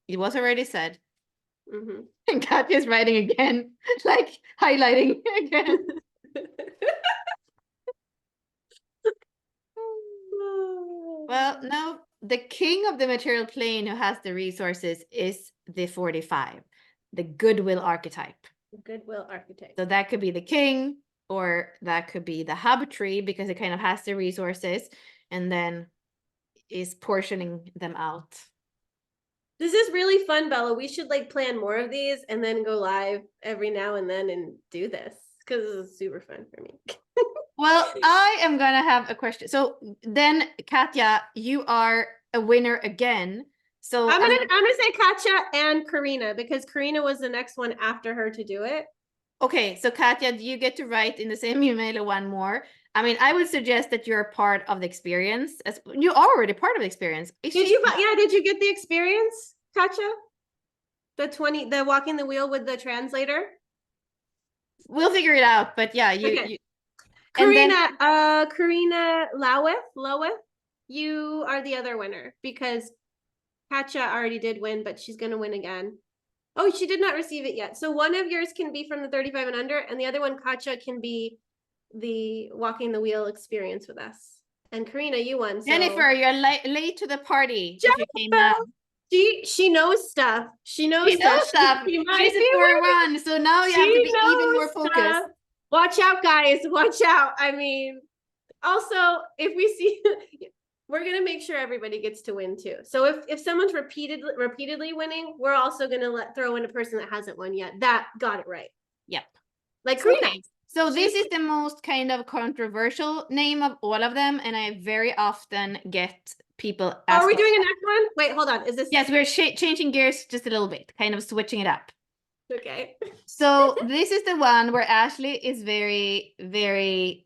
It was already said. Mm-hmm. And Katya's writing again, like highlighting again. Well, no, the king of the material plane who has the resources is the 45, the goodwill archetype. Goodwill archetype. So that could be the king, or that could be the hub tree because it kind of has the resources and then is portioning them out. This is really fun, Bella. We should like plan more of these and then go live every now and then and do this because this is super fun for me. Well, I am gonna have a question. So then, Katya, you are a winner again. So I'm gonna say Katya and Karina because Karina was the next one after her to do it. Okay, so Katya, do you get to write in the same email one more? I mean, I would suggest that you're part of the experience. As you are already part of the experience. Did you get the experience, Katya? The walking the wheel with the translator? We'll figure it out, but yeah, you Karina, Karina Loweth, you are the other winner because Katya already did win, but she's gonna win again. Oh, she did not receive it yet. So one of yours can be from the 35 and under, and the other one, Katya, can be the walking the wheel experience with us. And Karina, you won. So. Jennifer, you're late to the party. Jennifer, if you came now. She knows stuff. She knows stuff. She's a 4-1, so now you have to be even more focused. Watch out, guys. Watch out. I mean, also, if we see, we're gonna make sure everybody gets to win too. So if someone's repeatedly winning, we're also gonna throw in a person that hasn't won yet. That got it right. Yep. Like Karina. Okay. So this is the most kind of controversial name of all of them, and I very often get people ask. Are we doing a next one? Wait, hold on. Is this? Yes, we're changing gears just a little bit, kind of switching it up. Okay. So this is the one where Ashley is very, very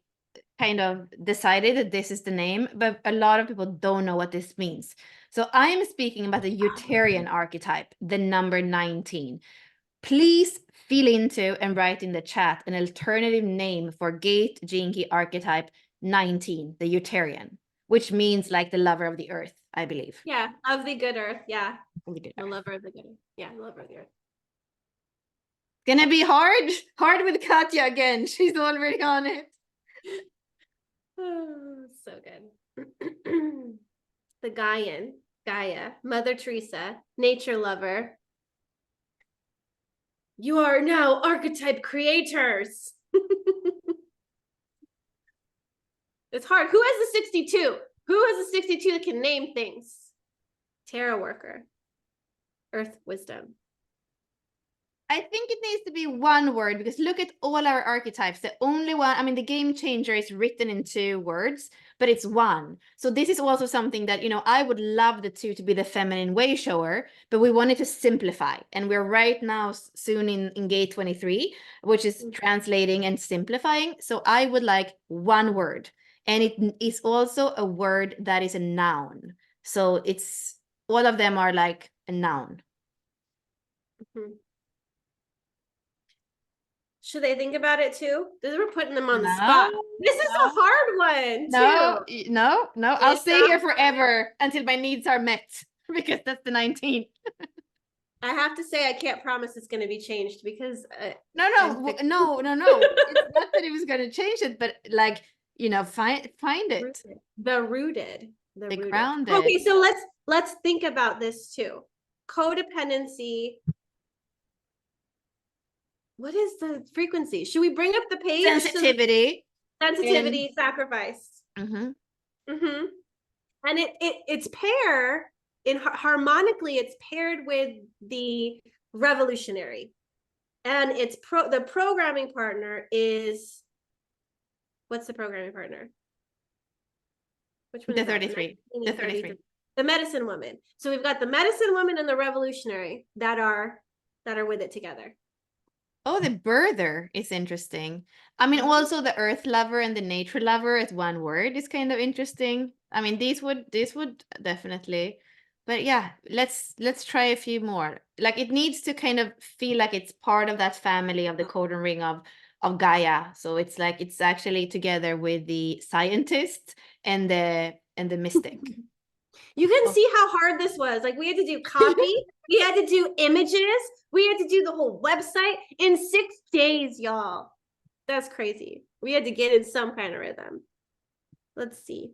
kind of decided that this is the name, but a lot of people don't know what this means. So I'm speaking about the Uterian archetype, the number 19. Please feel into and write in the chat an alternative name for Gate Gene Key archetype 19, the Uterian, which means like the lover of the earth, I believe. Yeah, of the good earth. Yeah. The lover of the good earth. Yeah, the lover of the earth. Gonna be hard with Katya again. She's already on it. Oh, so good. The Gaia, Mother Teresa, nature lover. You are now archetype creators. It's hard. Who has the 62? Who has the 62 that can name things? Terra worker. Earth wisdom. I think it needs to be one word, because look at all our archetypes. The only one, I mean, the game changer is written in 2 words, but it's one. So this is also something that, you know, I would love the 2 to be the feminine way shower, but we wanted to simplify. And we're right now soon in gate 23, which is translating and simplifying. So I would like one word. And it is also a word that is a noun. So it's, all of them are like a noun. Should they think about it too? We're putting them on the No, spot. This is a hard one too. No. I'll stay here forever until my needs are met, because that's the 19th. I have to say, I can't promise it's going to be changed because No. It's not that it was going to change it, but like, you know, find it. The rooted. The grounded. Okay, so let's think about this too. Codependency. What is the frequency? Should we bring up the page? Sensitivity. Sensitivity, sacrifice. And it's pair in harmonically, it's paired with the revolutionary. And it's the programming partner is, what's the programming partner? Which one? The 33. The 33. The medicine woman. So we've got the medicine woman and the revolutionary that are with it together. Oh, the birther is interesting. I mean, also the earth lover and the nature lover as one word is kind of interesting. I mean, these would definitely, but yeah, let's try a few more. Like, it needs to kind of feel like it's part of that family of the codon ring of Gaia. So it's like it's actually together with the scientist and the mystic. You can see how hard this was. Like, we had to do copy, we had to do images, we had to do the whole website in 6 days, y'all. That's crazy. We had to get in some kind of rhythm. Let's see.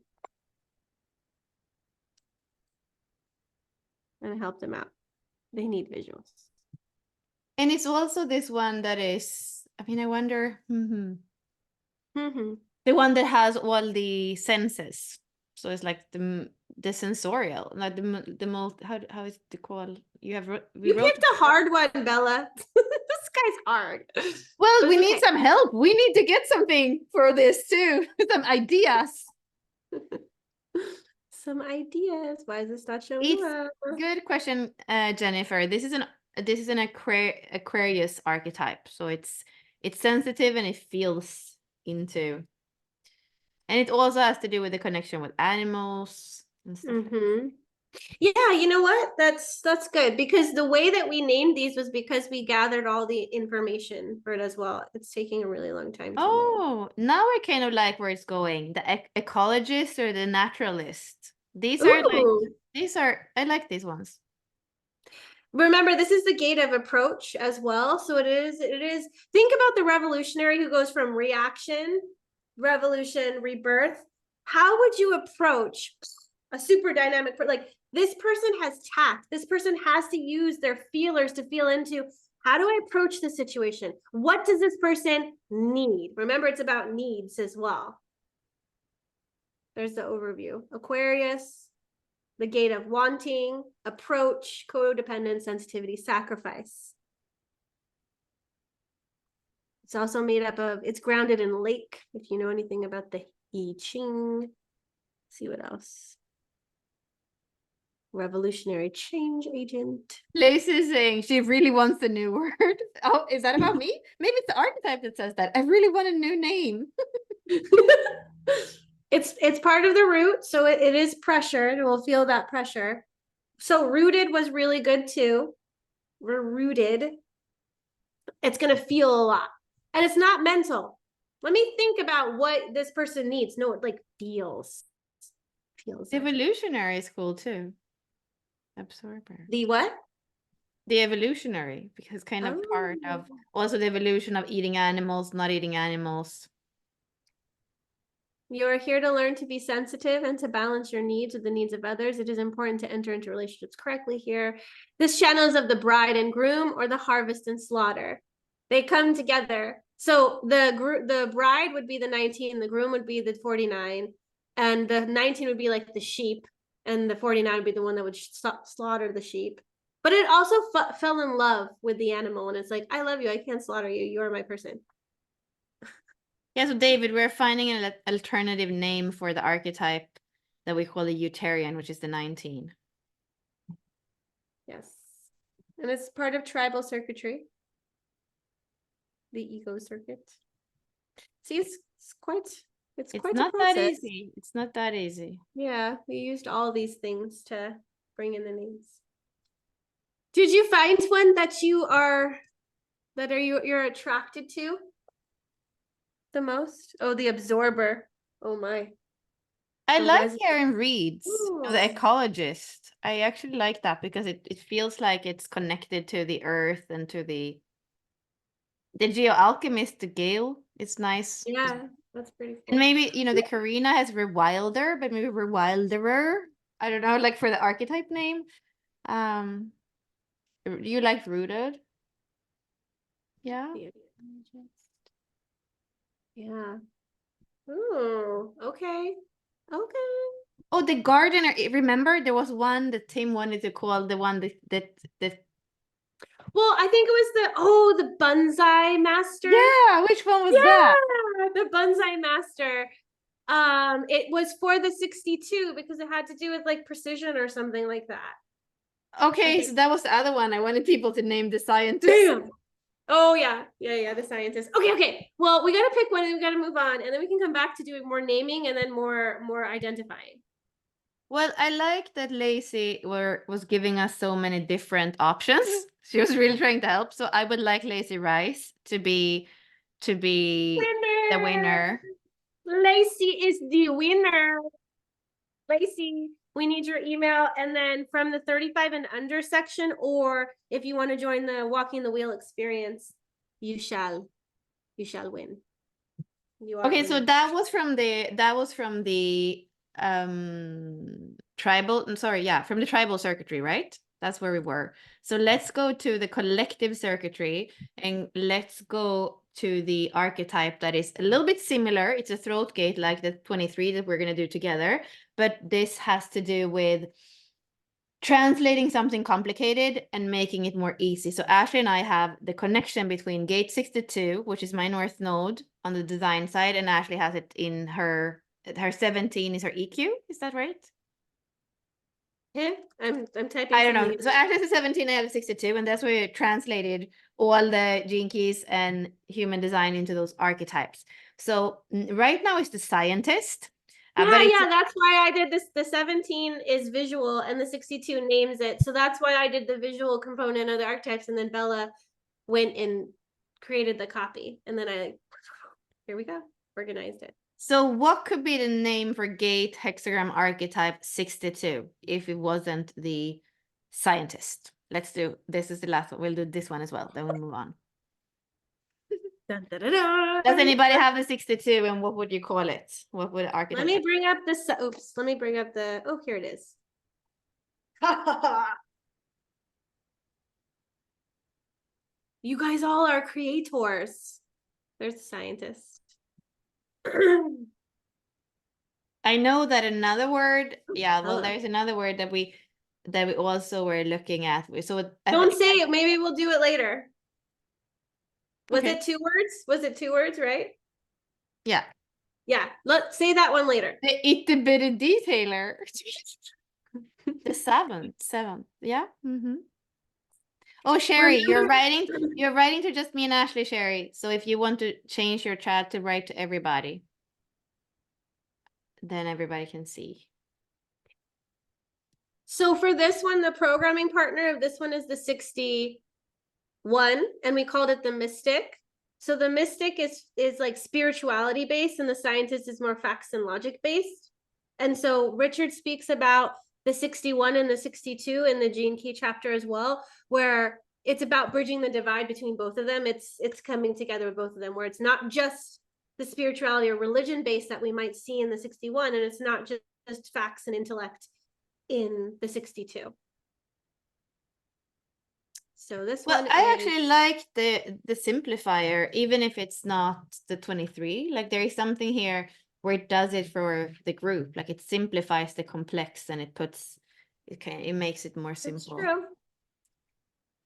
And help them out. They need visuals. And it's also this one that is, I mean, I wonder, the one that has all the senses. So it's like the sensorial, like the how is it called? You picked a hard one, Bella. This guy's hard. Well, we need some help. We need to get something for this too. Some ideas. Some ideas. Why is this not showing up? Good question, Jennifer. This is an Aquarius archetype. So it's sensitive and it feels into. And it also has to do with the connection with animals and stuff. Yeah, you know what? That's good, because the way that we named these was because we gathered all the information for it as well. It's taking a really long time to load. Now I kind of like where it's going. The ecologist or the naturalist. I like these ones. Remember, this is the gate of approach as well. So it is, think about the revolutionary who goes from reaction, revolution, rebirth. How would you approach a super dynamic, like, this person has tact. This person has to use their feelers to feel into, how do I approach the situation? What does this person need? Remember, it's about needs as well. There's the overview. Aquarius, the gate of wanting, approach, codependent, sensitivity, sacrifice. It's also made up of, it's grounded in lake, if you know anything about the I Ching. Let's see what else. Revolutionary change agent. Lacey's saying she really wants a new word. Oh, is that about me? Maybe it's the archetype that says that. I really want a new name. It's part of the root, so it is pressured. We'll feel that pressure. So rooted was really good too. We're rooted. It's going to feel a lot. And it's not mental. Let me think about what this person needs. No, it like feels. Evolutionary is cool too. Absorber. The what? The evolutionary, because kind of part of also the evolution of eating animals, not eating animals. You're here to learn to be sensitive and to balance your needs with the needs of others. It is important to enter into relationships correctly here. This channel is of the bride and groom, or the harvest and slaughter. They come together So the bride would be the 19, the groom would be the 49, and the 19 would be like the sheep, and the 49 would be the one that would slaughter the sheep. But it also fell in love with the animal, and it's like, I love you, I can't slaughter you, you're my person. Yeah, so David, we're finding an alternative name for the archetype that we call the Utarian, which is the 19. Yes. And it's part of tribal circuitry. The ego circuit. See, it's quite not a process. that easy. It's not that easy. Yeah, we used all these things to bring in the names. Did you find one that you're attracted to the most? Oh, the absorber. Oh my. I The like Karen Reed's, Ooh. the ecologist. I actually like that because it feels like it's connected to the earth and to the geoalchemist, the Gale. It's nice. Yeah, that's pretty cool. And maybe, the Karina has Rewilder, but maybe Rewilderer. I don't know, like for the archetype name. You like Rooted? Yeah. Yeah. Ooh, okay. Okay. Oh, the gardener. Remember, there was one that Tim wanted to call the one that. Well, I think it was the bonsai master. Yeah, which one was that? The bonsai master. It was for the 62 because it had to do with like precision or something like that. Okay, so that was the other one. I wanted people to name the scientist. Damn. Oh yeah, the scientist. Okay. Well, we gotta pick one and we gotta move on, and then we can come back to doing more naming and then more identifying. Well, I like that Lacey was giving us so many different options. She was really trying to help. So I would like Lacey Rice to be the winner. Lacey is the winner. Lacey, we need your email, and then from the 35 and under section, or if you want to join the Walking the Wheel experience, you shall win. You are Okay, so winner. that was from the tribal, I'm sorry, yeah, from the tribal circuitry, right? That's where we were. So let's go to the collective circuitry and let's go to the archetype that is a little bit similar. It's a throat gate like the 23 that we're going to do together, but this has to do with translating something complicated and making it more easy. So Ashley and I have the connection between gate 62, which is my north node on the design side, and Ashley has it in her 17 is her EQ. Is that right? Yeah, I'm typing. I don't know. So Ashley has a 17, I have a 62, and that's where we translated all the gene keys and human design into those archetypes. So right now it's the scientist. Yeah, that's why I did this. The 17 is visual and the 62 names it. So that's why I did the visual component of the archetypes, and then Bella went and created the copy. And then here we go, organized it. So what could be the name for gate hexagram archetype 62 if it wasn't the scientist? Let's do, this is the last one. We'll do this one as well. Then we'll move on. Dun, dun, dun, dun. Does anybody have the 62 and what would you call it? What would archetype? Let me bring up the, oops, let me bring up the, oh, here it is. You guys all are creators. There's the scientist. I know that another word, yeah, well, there's another word that we also were looking at. So don't say it, maybe we'll do it later. Was Okay. it 2 words? Was it 2 words, right? Yeah. Yeah, let's say that one later. The itty bitty detailer. The seven. Yeah. Mm-hmm. Oh, Sherry, you're writing to just me and Ashley, Sherry. So if you want to change your chat to write to everybody, then everybody can see. So for this one, the programming partner of this one is the 61, and we called it the mystic. So the mystic is like spirituality based, and the scientist is more facts and logic based. And so Richard speaks about the 61 and the 62 in the gene key chapter as well, where it's about bridging the divide between both of them. It's coming together with both of them, where it's not just the spirituality or religion based that we might see in the 61, and it's not just facts and intellect in the 62. So this Well, one I is, actually like the simplifier, even if it's not the 23. Like there is something here where it does it for the group. Like it simplifies the complex and it makes it more it's simple. true.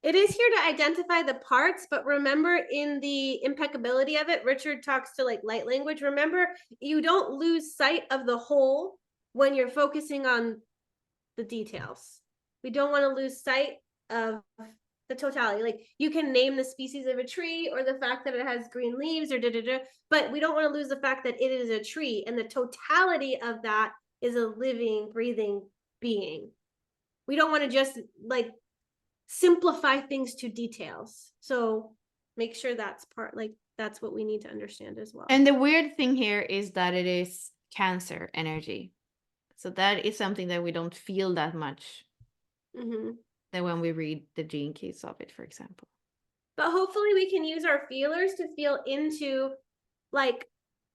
It is here to identify the parts, but remember in the impeccability of it, Richard talks to like light language. Remember, you don't lose sight of the whole when you're focusing on the details. We don't want to lose sight of the totality. Like you can name the species of a tree or the fact that it has green leaves or but we don't want to lose the fact that it is a tree and the totality of that is a living, breathing being. We don't want to just like simplify things to details. So make sure that's that's what we need to understand as well. And the weird thing here is that it is Cancer energy. So that is something that we don't feel that much than when we read the gene keys of it, for example. But hopefully we can use our feelers to feel into like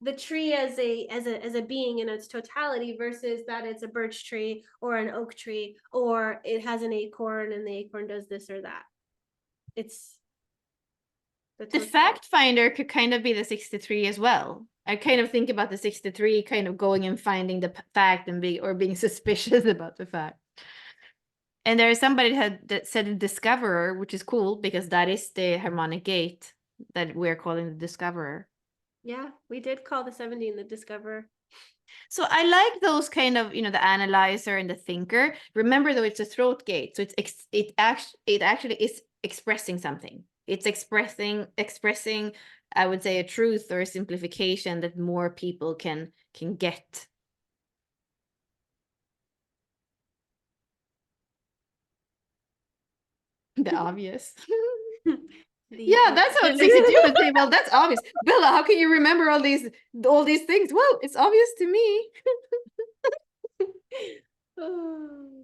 the tree as a being in its totality versus that it's a birch tree or an oak tree or it has an acorn and the acorn does this or that. It's the fact finder could kind of be the 63 as well. I kind of think about the 63 kind of going and finding the fact and being suspicious about the fact. And there is somebody that said a discoverer, which is cool because that is the harmonic gate that we're calling the discoverer. Yeah, we did call the 17 the discoverer. So I like those kind of, the analyzer and the thinker. Remember though, it's a throat gate. So it actually is expressing something. It's expressing, I would say, a truth or a simplification that more people can get. The obvious. Yeah, that's how 62 would say. Well, that's obvious. Bella, how can you remember all these things? Well, it's obvious to me. Oh,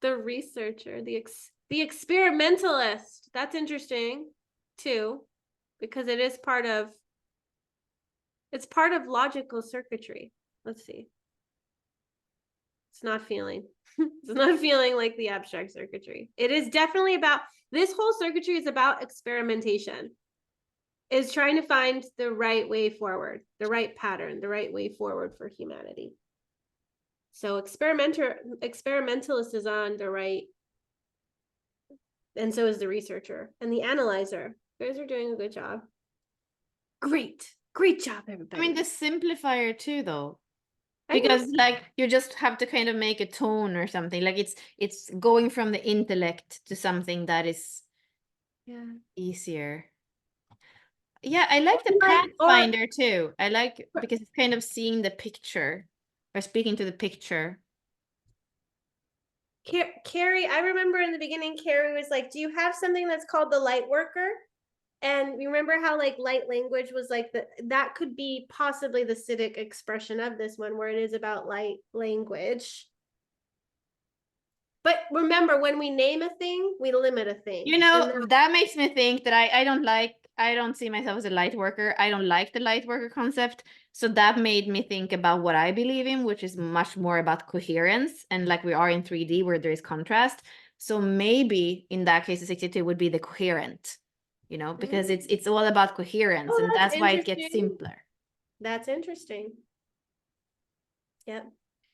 the researcher, the experimentalist. That's interesting too, because it's part of logical circuitry. Let's see. It's not feeling. It's not feeling like the abstract circuitry. It is definitely about, this whole circuitry is about experimentation. Is trying to find the right way forward, the right pattern, the right way forward for humanity. So experimentalist is on the right, and so is the researcher and the analyzer. You guys are doing a good job. Great job, everybody. I mean, the simplifier too, though, because like you just have to kind of make a tone or something. Like it's going from the intellect to something that is easier. Yeah, I like the pathfinder too. I like because it's kind of seeing the picture or speaking to the picture. Carrie, I remember in the beginning, Carrie was like, do you have something that's called the light worker? And you remember how like light language was like that could be possibly the Siddhic expression of this one, where it is about light language. But remember, when we name a thing, we limit a thing. That makes me think that I don't see myself as a light worker. I don't like the light worker concept. So that made me think about what I believe in, which is much more about coherence. And like we are in 3D where there is contrast. So maybe in that case, the 62 would be the coherent, because it's all about coherence. And that's why it gets simpler. That's interesting. Yep.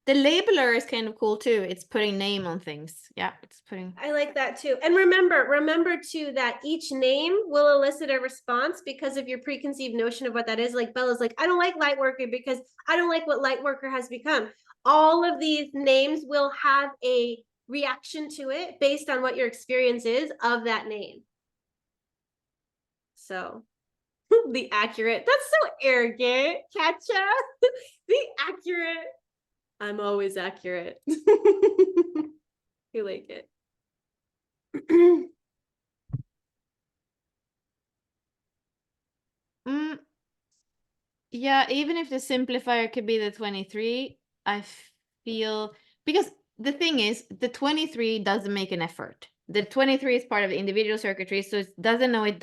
The labeler is kind of cool too. It's putting name on things. Yeah, I like that too. And remember too that each name will elicit a response because of your preconceived notion of what that is. Like Bella's like, I don't like light worker because I don't like what light worker has become. All of these names will have a reaction to it based on what your experience is of that name. So the accurate, that's so arrogant, Katja. The accurate. I'm always accurate. You like it. Yeah, even if the simplifier could be the 23, I feel, because the thing is, the 23 doesn't make an effort. The 23 is part of the individual circuitry, so it doesn't know, and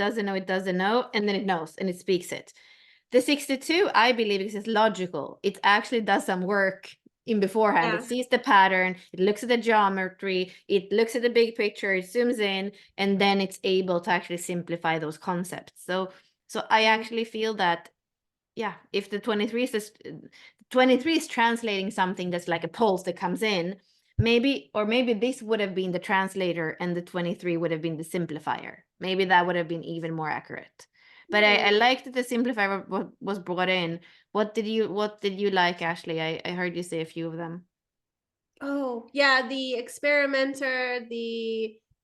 then it knows, and it speaks it. The 62, I believe, is logical. It actually does some work, in beforehand. Yeah. It sees the pattern, it looks at the geometry, it looks at the big picture, it zooms in, and then it's able to actually simplify those concepts. So I actually feel that, yeah, if the 23 is translating something that's like a pulse that comes in, maybe this would have been the translator and the 23 would have been the simplifier. Maybe that would have been even more accurate. But I liked that the simplifier was brought in. What did you like, Ashley? I heard you say a few of them. Oh, yeah, the experimenter,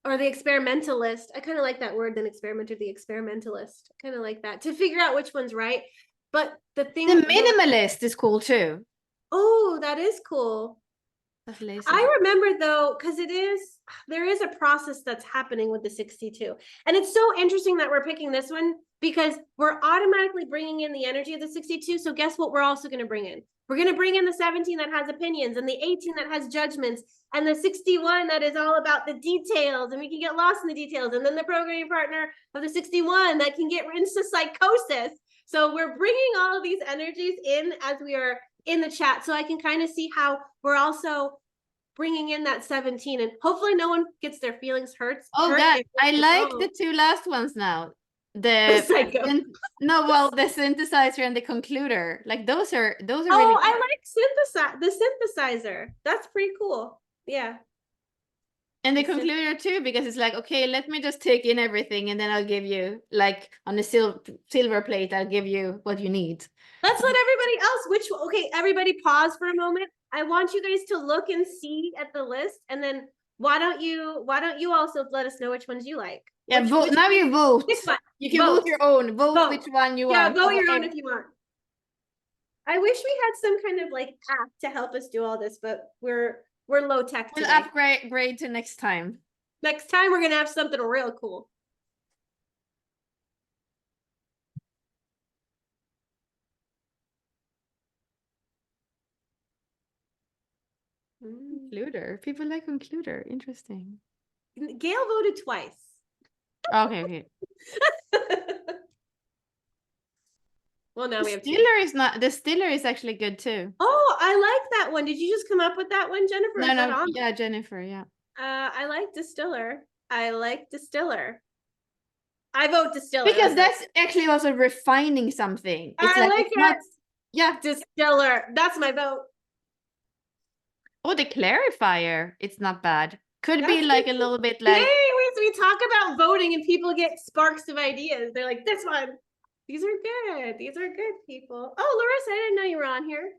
or the experimentalist. I kind of like that word than experimenter, the experimentalist. I kind of like that to figure out which one's right. But the thing, The minimalist is cool too. oh, that is cool. That's lazy. I remember though, because there is a process that's happening with the 62. And it's so interesting that we're picking this one because we're automatically bringing in the energy of the 62. So guess what we're also going to bring in? We're going to bring in the 17 that has opinions and the 18 that has judgments and the 61 that is all about the details and we can get lost in the details. And then the programming partner of the 61 that can get into psychosis. So we're bringing all of these energies in as we are in the chat. So I can kind of see how we're also bringing in that 17 and hopefully no one gets their feelings hurt. Oh, God, I like the two last ones now. The synthesizer and the concluder. Like those are really cool. I like the synthesizer. That's pretty cool. Yeah. And the concluder too, because it's like, okay, let me just take in everything and then I'll give you, like on a silver plate, I'll give you what you need. Let's let everybody else, okay, everybody pause for a moment. I want you guys to look and see at the list and then why don't you also let us know which ones you like? Yeah, vote. Now you vote. You can vote your own. Vote which one you want. Yeah, vote your own if you want. I wish we had some kind of like app to help us do all this, but we're low tech today. We'll upgrade to next time. Next time we're gonna have something real cool. Concluder. People like concluder. Interesting. Gail voted twice. Okay. Well, now we have the Stiller is actually good too. Oh, I like that one. Did you just come up with that one, Jennifer? No, yeah, Jennifer, yeah. I like Distiller. I vote Distiller. Because that's actually also refining something. It's I like it. Yeah. Distiller. That's my vote. Oh, the clarifier. It's not bad. Could be like a little bit like. Hey, we talk about voting and people get sparks of ideas. They're like, this one. These are good. These are good, people. Oh, Larissa, I didn't know you were on here.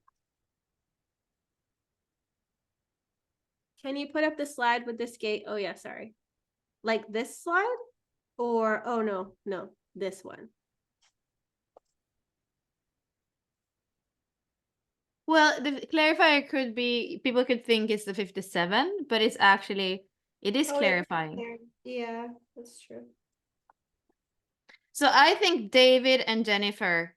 Can you put up the slide with this gate? Oh, yeah, sorry. Like this slide? Or, oh, no, this one. Well, the clarifier could be, people could think it's the 57, but it's actually, it is clarifying. Yeah, that's true. So I think David and Jennifer,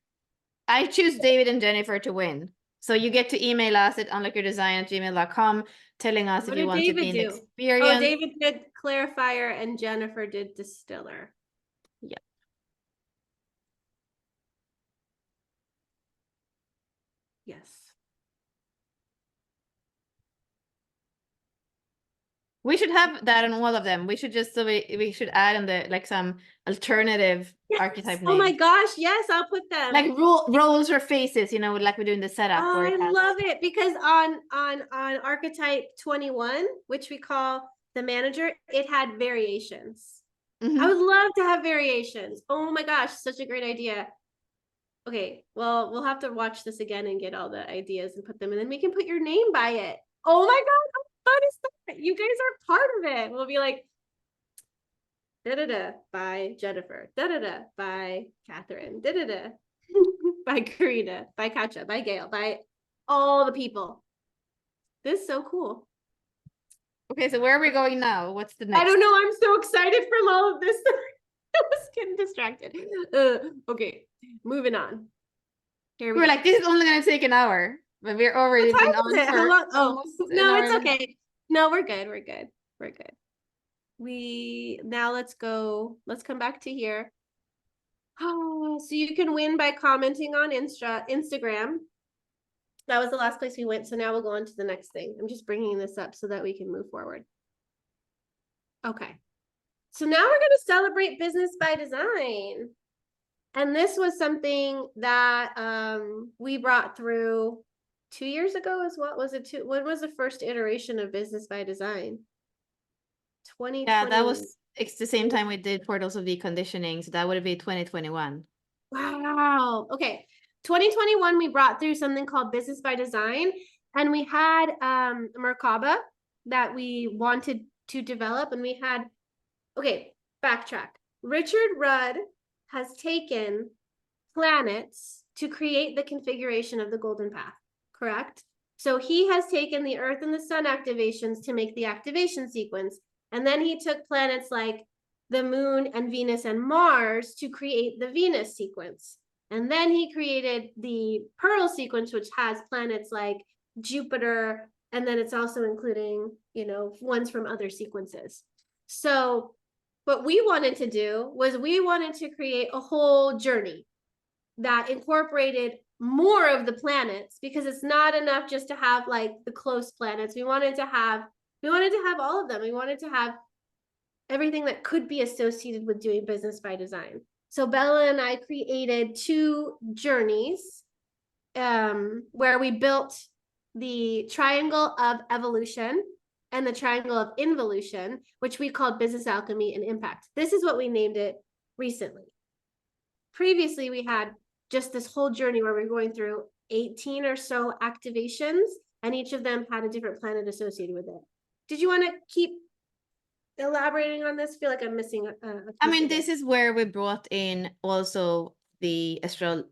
I choose David and Jennifer to win. So you get to email us at unlockyourdesign@gmail.com telling us if you want to be in the experience. Oh, David did clarifier and Jennifer did distiller. Yeah. Yes. We should have that on all of them. We should just, so we should add in the, like some alternative archetype name. Oh my gosh, yes, I'll put them. Like roles or faces, you know, like we do in the setup. Oh, I love it because on archetype 21, which we call the manager, it had variations. I would love to have variations. Oh my gosh, such a great idea. Okay, well, we'll have to watch this again and get all the ideas and put them, and then we can put your name by it. Oh my God, how fun is that? You guys are part of it. We'll be like, da-da-da, by Jennifer, da-da-da, by Catherine, da-da-da, by Karina, by Katja, by Gail, by all the people. This is so cool. Okay, so where are we going now? What's the next? I don't know. I'm so excited from all of this. I was getting distracted. Okay, moving on. Here we're like, this is only going to take an hour, but we're already been on for how long? Oh, no, it's okay. No, we're good. We're good. We're good. Now let's come back to here. Oh, so you can win by commenting on Instagram. That was the last place we went. So now we'll go on to the next thing. I'm just bringing this up so that we can move forward. Okay. So now we're going to celebrate business by design. And this was something that we brought through 2 years ago is what was it? When was the first iteration of business by design? 2020. Yeah, that was, it's the same time we did Portals of Deconditioning, so that would be 2021. Wow. Okay. 2021, we brought through something called business by design, and we had Merkaba that we wanted to develop, and we had, okay, backtrack. Richard Rudd has taken planets to create the configuration of the golden path, correct? So he has taken the Earth and the Sun activations to make the activation sequence. And then he took planets like the Moon and Venus and Mars to create the Venus sequence. And then he created the Pearl sequence, which has planets like Jupiter, and then it's also including, you know, ones from other sequences. So what we wanted to do was we wanted to create a whole journey that incorporated more of the planets, because it's not enough just to have like the close planets. We wanted to have all of them. We wanted to have everything that could be associated with doing business by design. So Bella and I created 2 journeys where we built the triangle of evolution and the triangle of involution, which we called business alchemy and impact. This is what we named it recently. Previously, we had just this whole journey where we're going through 18 or so activations, and each of them had a different planet associated with it. Did you want to keep elaborating on this? I feel like I'm missing I mean, this is where we brought in also the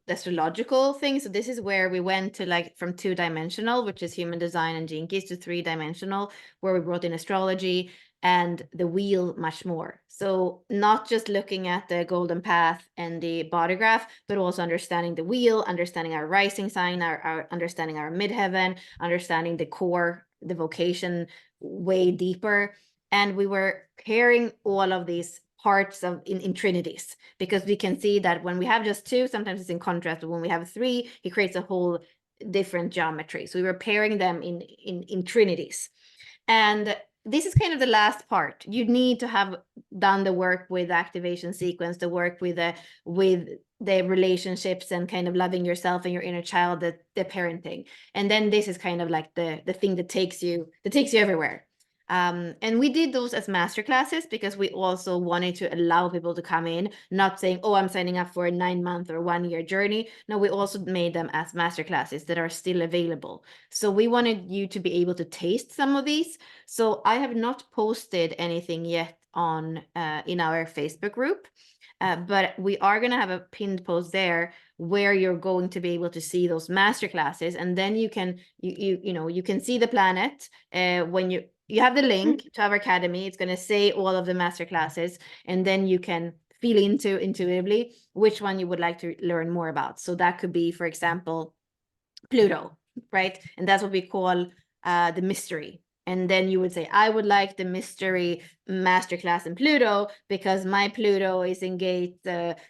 astrological thing. So this is where we went to, like, from 2-dimensional, which is human design and Gene Keys, to 3-dimensional, where we brought in astrology and the wheel much more. So not just looking at the golden path and the body graph, but also understanding the wheel, understanding our rising sign, our understanding our midheaven, understanding the core, the vocation way deeper. And we were pairing all of these parts of in trinities, because we can see that when we have just 2, sometimes it's in contrast, but when we have 3, it creates a whole different geometry. So we were pairing them in trinities. And this is kind of the last part. You need to have done the work with activation sequence, the work with the relationships and kind of loving yourself and your inner child, the parenting. And then this is kind of like the thing that takes you everywhere. And we did those as masterclasses because we also wanted to allow people to come in, not saying, oh, I'm signing up for a 9-month or 1-year journey. No, we also made them as masterclasses that are still available. So we wanted you to be able to taste some of these. So I have not posted anything yet on in our Facebook group. But we are going to have a pinned post there where you're going to be able to see those masterclasses, and then you can you can see the planet when you have the link to our academy. It's going to say all of the masterclasses, and then you can feel intuitively which one you would like to learn more about. So that could be, for example, Pluto, right? And that's what we call the mystery. And then you would say, I would like the mystery masterclass in Pluto because my Pluto is in gate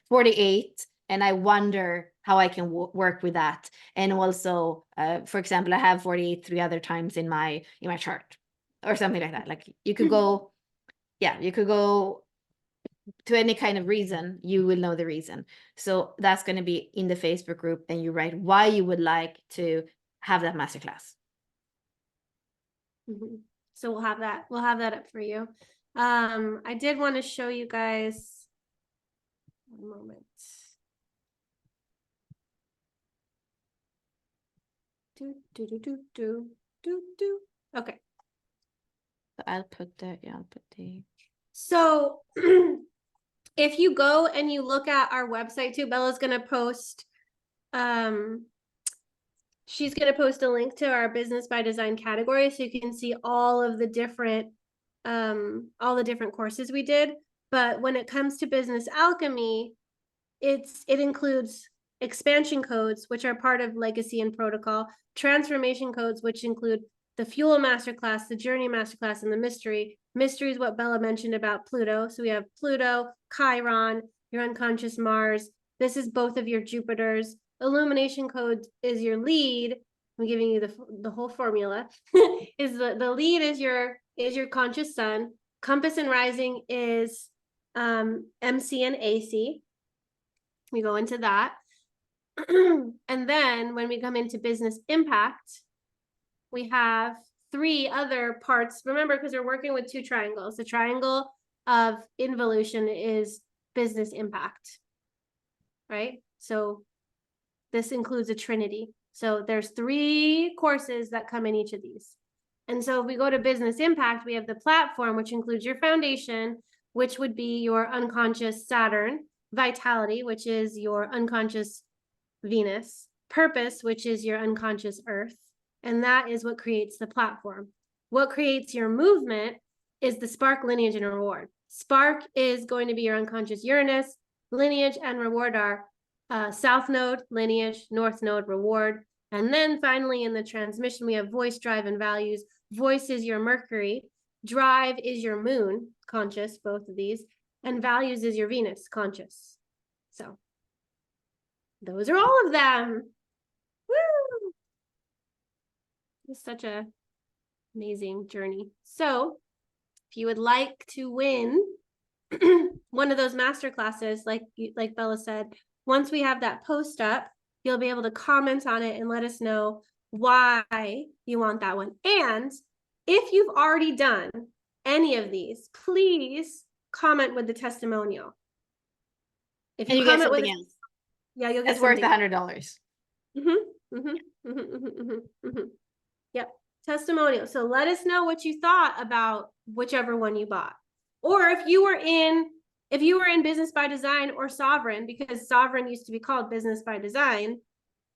48, and I wonder how I can work with that. And also, for example, I have 48 3 other times in my chart, or something like that. Like you could go, yeah, you could go to any kind of reason, you will know the reason. So that's going to be in the Facebook group, and you write why you would like to have that masterclass. So we'll have that up for you. I did want to show you guys one moment. Okay. I'll put the So if you go and you look at our website too, Bella's going to post she's going to post a link to our business by design category, so you can see all of the different courses we did. But when it comes to business alchemy, it includes expansion codes, which are part of legacy and protocol, transformation codes, which include the fuel masterclass, the journey masterclass, and the mystery. Mystery is what Bella mentioned about Pluto. So we have Pluto, Chiron, your unconscious Mars. This is both of your Jupiters. Illumination code is your lead, I'm giving you the whole formula. Is the lead is your conscious sun. Compass and rising is MC and AC. We go into that. And then when we come into business impact, we have 3 other parts. Remember, because we're working with 2 triangles. The triangle of involution is business impact, right? So this includes a trinity. So there's 3 courses that come in each of these. And so if we go to business impact, we have the platform, which includes your foundation, which would be your unconscious Saturn, vitality, which is your unconscious Venus, purpose, which is your unconscious Earth. And that is what creates the platform. What creates your movement is the spark, lineage, and reward. Spark is going to be your unconscious Uranus. Lineage and reward are south node, lineage, north node, reward. And then finally in the transmission, we have voice, drive, and values. Voice is your Mercury. Drive is your moon, conscious, both of these. And values is your Venus, conscious. So those are all of them. Woo! It's such a amazing journey. So if you would like to win one of those master classes, like Bella said, once we have that post up, you'll be able to comment on it and let us know why you want that one. And if you've already done any of these, please comment with the testimonial. If you comment with else. Yeah, you'll get it's worth $100. Yep, testimonial. So let us know what you thought about whichever one you bought. Or if you were in Business by Design or Sovereign, because Sovereign used to be called Business by Design,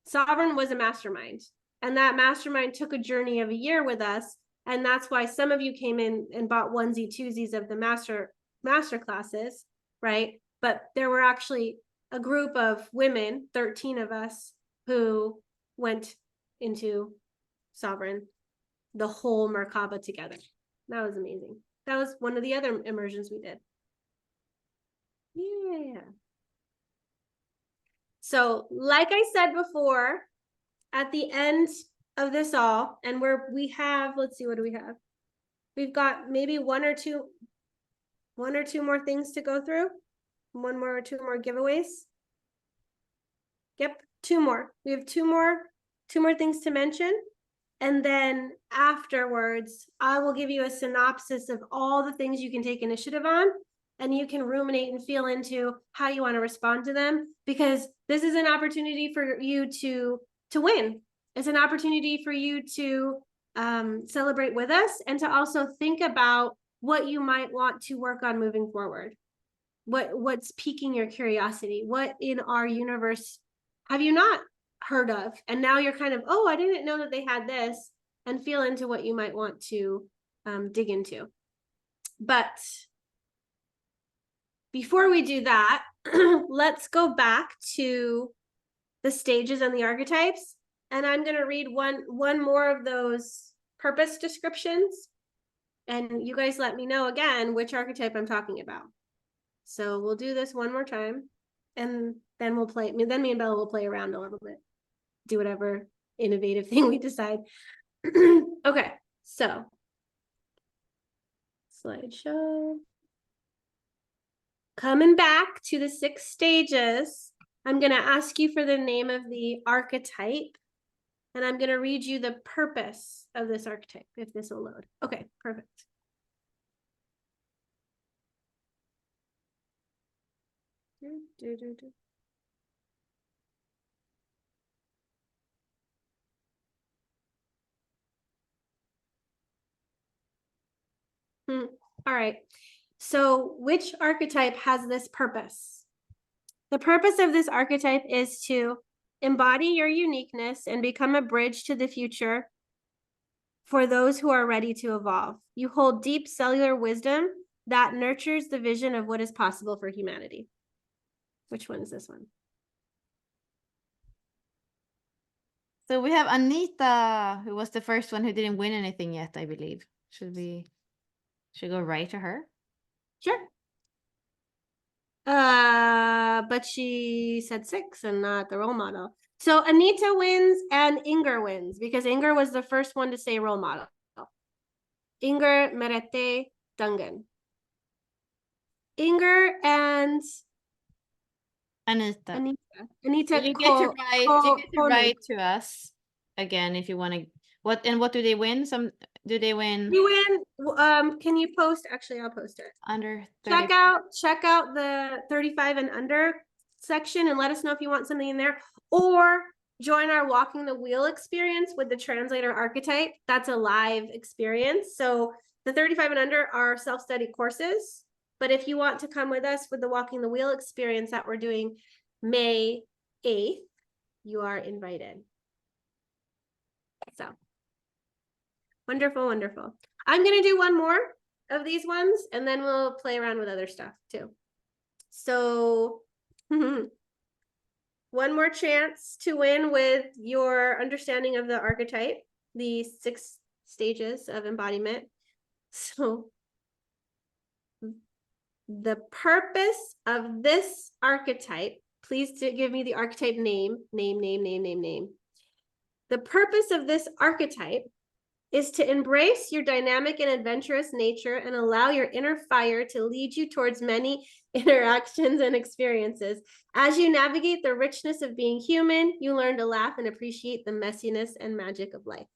Sovereign was a mastermind. And that mastermind took a journey of a year with us. And that's why some of you came in and bought onesie twosies of the master classes, right? But there were actually a group of women, 13 of us, who went into Sovereign, the whole Merkaba together. That was amazing. That was one of the other immersions we did. Yeah. So like I said before, at the end of this all, and we have, let's see, what do we have? We've got maybe one or two more things to go through. 1 more or 2 more giveaways. Yep, 2 more. We have 2 more things to mention. And then afterwards, I will give you a synopsis of all the things you can take initiative on, and you can ruminate and feel into how you want to respond to them, because this is an opportunity for you to win. It's an opportunity for you to celebrate with us, and to also think about what you might want to work on moving forward. What's piquing your curiosity? What in our universe have you not heard of? And now you're kind of, oh, I didn't know that they had this, and feel into what you might want to dig into. But before we do that, let's go back to the stages and the archetypes. And I'm going to read one more of those purpose descriptions. And you guys let me know again which archetype I'm talking about. So we'll do this one more time. And then then me and Bella will play around a little bit. Do whatever innovative thing we decide. Okay, so slideshow. Coming back to the 6 stages, I'm going to ask you for the name of the archetype, and I'm going to read you the purpose of this archetype, if this will load. Okay, perfect. All right. So which archetype has this purpose? The purpose of this archetype is to embody your uniqueness and become a bridge to the future for those who are ready to evolve. You hold deep cellular wisdom that nurtures the vision of what is possible for humanity. Which one is this one? So we have Anita, who was the first one who didn't win anything yet, I believe. Should we go right to her? Sure. But she said 6 and not the role model. So Anita wins and Inger wins because Inger was the first one to say role model. Inger Merete Dungan. Inger and Anita. Anita You get to write. You get to Koenig. write to us again if you want to. What do they win? Do they win? You win. Can you post? Actually, I'll post it. Under 30. Check out the 35 and under section and let us know if you want something in there, or join our walking the wheel experience with the translator archetype. That's a live experience. So the 35 and under are self-study courses, but if you want to come with us with the walking the wheel experience that we're doing May 8th, you are invited. So wonderful, wonderful. I'm going to do one more of these ones and then we'll play around with other stuff too. So one more chance to win with your understanding of the archetype, the 6 stages of embodiment. So the purpose of this archetype, please give me the archetype name. The purpose of this archetype is to embrace your dynamic and adventurous nature and allow your inner fire to lead you towards many interactions and experiences. As you navigate the richness of being human, you learn to laugh and appreciate the messiness and magic of life.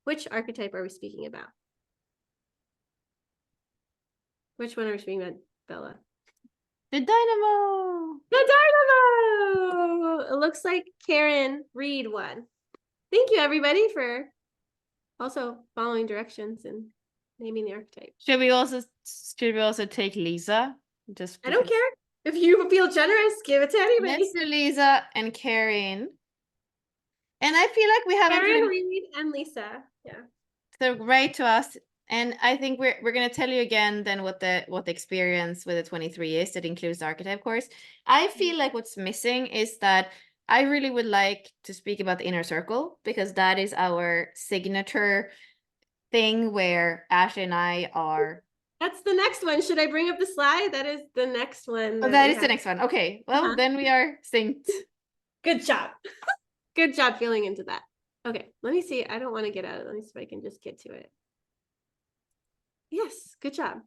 Which archetype are we speaking about? Which one are we speaking about, Bella? The dynamo. The dynamo! It looks like Karen Reed won. Thank you, everybody, for also following directions and naming the archetype. Should we also take Lisa? Just I don't care. If you feel generous, give it to anybody. Let's do Lisa and Karen. And I feel like we haven't Karen, Reed, and Lisa. Yeah. So write to us. And I think we're gonna tell you again then what the experience with the 23 is that includes the archetype course. I feel like what's missing is that I really would like to speak about the inner circle, because that is our signature thing where Ashley and I are. That's the next one. Should I bring up the slide? That is the next one. Oh, that is the next one. Okay, well, then we are synced. Good job. Good job feeling into that. Okay, let me see. I don't want to get out of it. Let me see if I can just get to it. Yes, good job.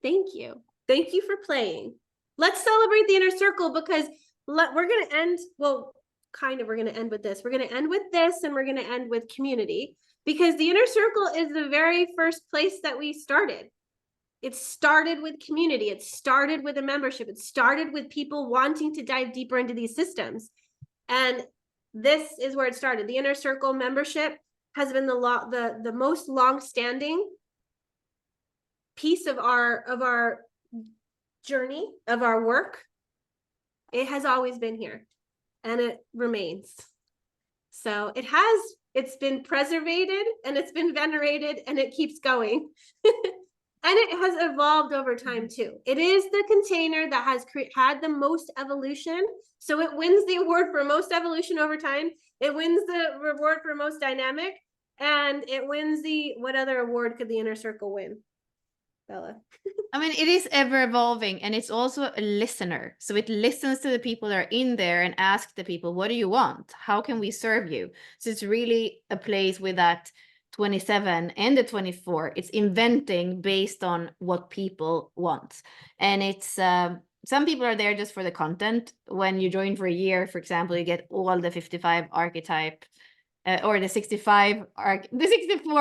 Thank you. Thank you for playing. Let's celebrate the inner circle, because we're going to end, well, kind of, we're going to end with this. We're going to end with this, and we're going to end with community, because the inner circle is the very first place that we started. It started with community. It started with a membership. It started with people wanting to dive deeper into these systems. And this is where it started. The inner circle membership has been the most long-standing piece of our journey, of our work. It has always been here, and it remains. So it's been preserved, and it's been venerated, and it keeps going. And it has evolved over time too. It is the container that has had the most evolution. So it wins the award for most evolution over time. It wins the reward for most dynamic. And it wins what other award could the inner circle win? Bella. I mean, it is ever evolving, and it's also a listener. So it listens to the people that are in there and asks the people, what do you want? How can we serve you? So it's really a place with that 27 and the 24. It's inventing based on what people want. And it's some people are there just for the content. When you join for a year, for example, you get all the 55 archetype or the 64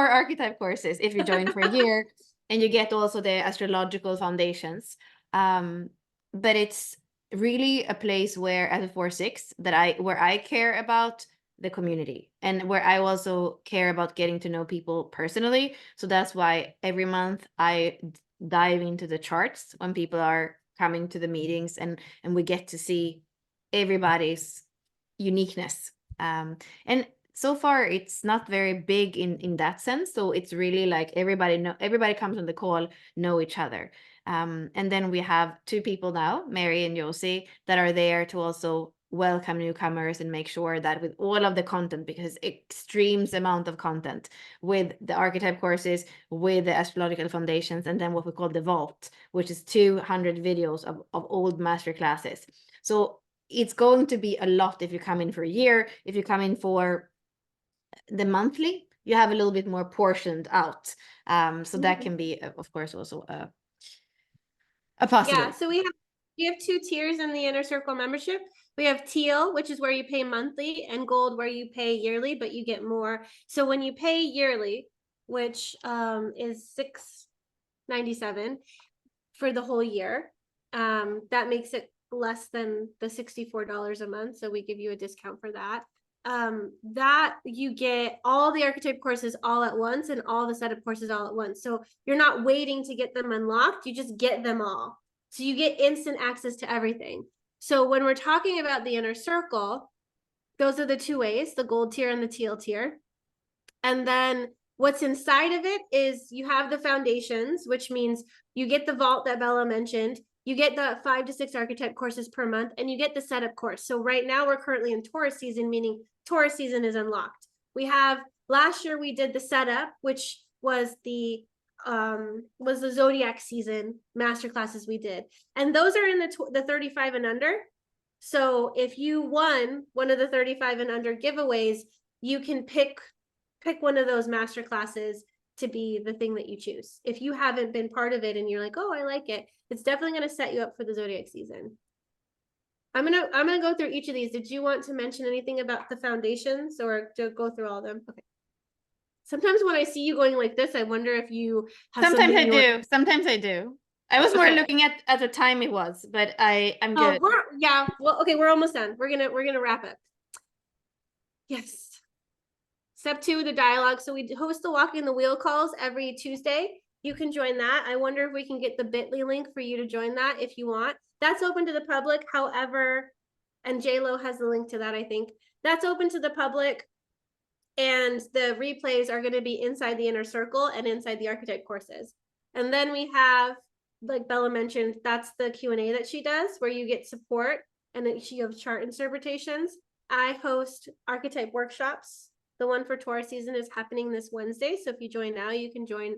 archetype courses if you join for a year. And you get also the astrological foundations. But it's really a place where, as a 4/6, where I care about the community, and where I also care about getting to know people personally. So that's why every month I dive into the charts when people are coming to the meetings, and we get to see everybody's uniqueness. And so far it's not very big in that sense. So it's really like everybody comes on the call, know each other. And then we have 2 people now, Mary and Josie, that are there to also welcome newcomers and make sure that with all of the content, because extremes amount of content with the archetype courses, with the astrological foundations, and then what we call the vault, which is 200 videos of old master classes. So it's going to be a lot if you come in for a year. If you come in for the monthly, you have a little bit more portioned out. So that can be, of course, also a Yeah, possibility. so we have 2 tiers in the Inner Circle membership. We have teal, which is where you pay monthly, and gold, where you pay yearly, but you get more. So when you pay yearly, which is $6.97 for the whole year, that makes it less than the $64 a month. So we give you a discount for that. That you get all the archetype courses all at once and all the setup courses all at once. So you're not waiting to get them unlocked, you just get them all. So you get instant access to everything. So when we're talking about the Inner Circle, those are the 2 ways, the gold tier and the teal tier. And then what's inside of it is you have the foundations, which means you get the vault that Bella mentioned, you get the 5 to 6 archetype courses per month, and you get the setup course. So right now we're currently in Taurus season, meaning Taurus season is unlocked. We have, last year we did the setup, which was the zodiac season masterclasses we did, and those are in the 35 and under. So if you won one of the 35 and under giveaways, you can pick one of those master classes to be the thing that you choose. If you haven't been part of it and you're like, oh, I like it, it's definitely going to set you up for the zodiac season. I'm gonna go through each of these. Did you want to mention anything about the foundations, or to go through all of them? Okay. Sometimes when I see you going like this, I wonder if you have Sometimes I something do. Sometimes I do. I was more looking at the time it was, but I'm good. Well, okay, we're almost done. We're gonna wrap it. Yes. Step 2, the dialogue. So we host the Walking the Wheel calls every Tuesday. You can join that. I wonder if we can get the bit.ly link for you to join that if you want. That's open to the public. However, and JLo has the link to that, I think. That's open to the public. And the replays are going to be inside the Inner Circle and inside the archetype courses. And then we have, like Bella mentioned, that's the Q&A that she does, where you get support, and then she gives chart interpretations. I host archetype workshops. The one for Taurus season is happening this Wednesday. So if you join now, you can join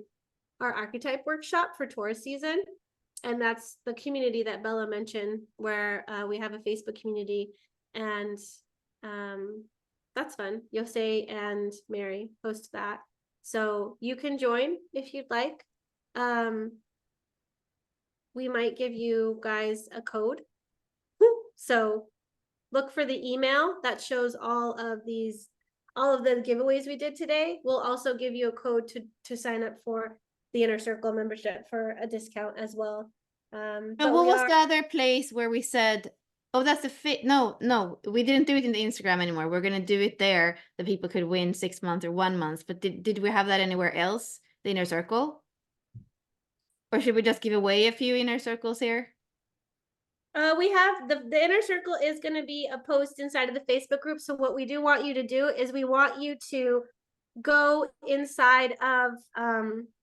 our archetype workshop for Taurus season. And that's the community that Bella mentioned, where we have a Facebook community, and that's fun. Yosei and Mary host that. So you can join if you'd like. We might give you guys a code. So look for the email that shows all of the giveaways we did today. We'll also give you a code to sign up for the Inner Circle membership for a discount as well. But what was the other place where we said, oh, that's the no, we didn't do it in the Instagram anymore. We're gonna do it there, that people could win 6 months or 1 month. But did we have that anywhere else, the Inner Circle? Or should we just give away a few Inner Circles here? We have the Inner Circle is going to be a post inside of the Facebook group. So what we do want you to do is we want you to go inside of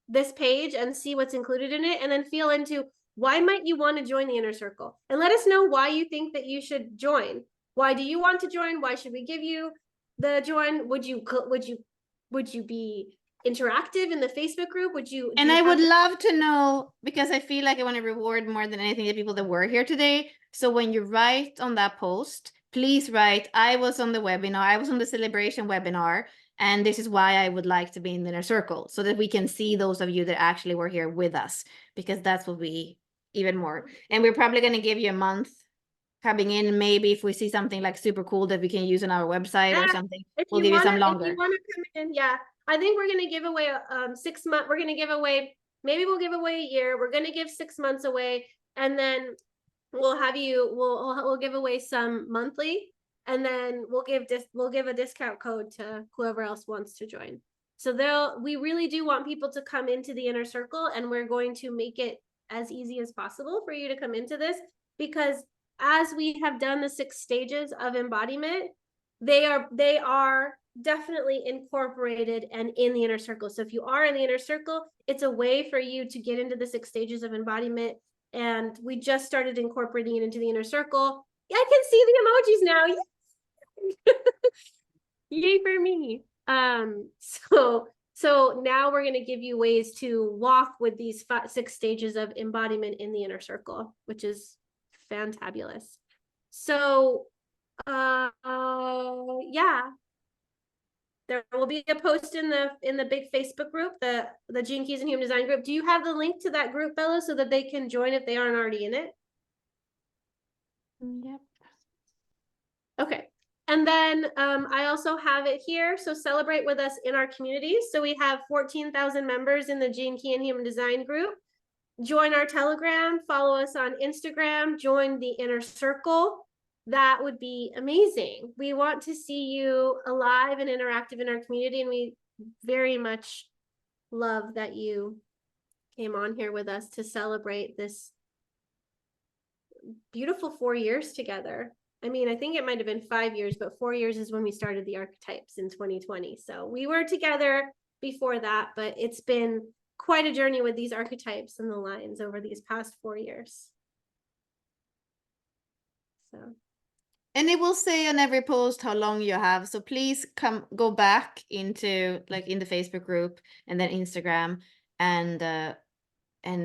this page and see what's included in it, and then feel into why might you want to join the Inner Circle, and let us know why you think that you should join. Why do you want to join? Why should we give you the join? Would you be interactive in the Facebook group? And I would love to know, because I feel like I want to reward more than anything the people that were here today. So when you write on that post, please write, I was on the webinar, I was on the celebration webinar, and this is why I would like to be in the Inner Circle, so that we can see those of you that actually were here with us, because that's what we even more. And we're probably going to give you a month coming in. Maybe if we see something like super cool that we can use on our website or something, we'll give you some longer. If you want to come in, yeah. I think we're going to give away 6 months. We're going to give away, maybe we'll give away a year. We're going to give 6 months away, and then we'll have you, we'll give away some monthly, and then we'll give a discount code to whoever else wants to join. So we really do want people to come into the Inner Circle, and we're going to make it as easy as possible for you to come into this, because as we have done the 6 stages of embodiment, they are definitely incorporated and in the Inner Circle. So if you are in the Inner Circle, it's a way for you to get into the 6 stages of embodiment. And we just started incorporating it into the Inner Circle. Yeah, I can see the emojis now. Yay for me. So now we're going to give you ways to walk with these 6 stages of embodiment in the Inner Circle, which is fantabulous. So, yeah, there will be a post in the big Facebook group, the Gene Keys and Human Design group. Do you have the link to that group, Bella, so that they can join if they aren't already in it? Yep. Okay. And then I also have it here. So celebrate with us in our communities. So we have 14,000 members in the Gene Key and Human Design group. Join our Telegram, follow us on Instagram, join the inner circle. That would be amazing. We want to see you alive and interactive in our community, and we very much love that you came on here with us to celebrate this beautiful 4 years together. I mean, I think it might have been 5 years, but 4 years is when we started the archetypes in 2020. So we were together before that, but it's been quite a journey with these archetypes and the lines over these past 4 years. So. And it will say on every post how long you have. So please go back into like in the Facebook group and then Instagram and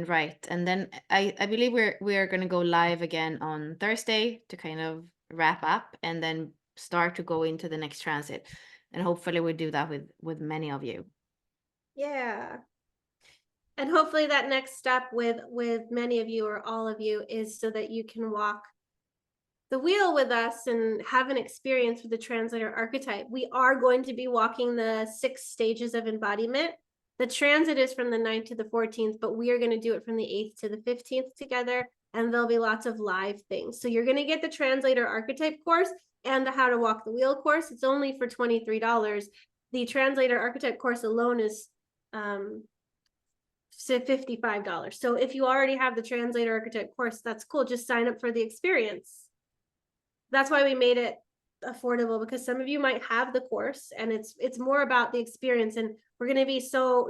write. And then I believe we are gonna go live again on Thursday to kind of wrap up and then start to go into the next transit. And hopefully we do that with many of you. Yeah. And hopefully that next step with many of you or all of you is so that you can walk the wheel with us and have an experience with the translator archetype. We are going to be walking the 6 stages of embodiment. The transit is from the 9th to the 14th, but we are going to do it from the 8th to the 15th together, and there'll be lots of live things. So you're going to get the translator archetype course and the how to walk the wheel course. It's only for $23. The translator archetype course alone is $55. So if you already have the translator archetype course, that's cool. Just sign up for the experience. That's why we made it affordable, because some of you might have the course and it's more about the experience, and we're going to be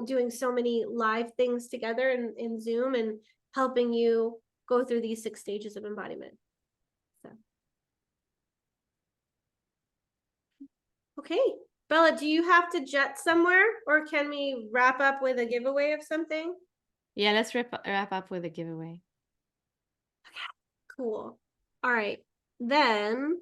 doing so many live things together in Zoom and helping you go through these 6 stages of embodiment. So okay, Bella, do you have to jet somewhere, or can we wrap up with a giveaway of something? Yeah, let's wrap up with a giveaway. Okay, cool. All right, then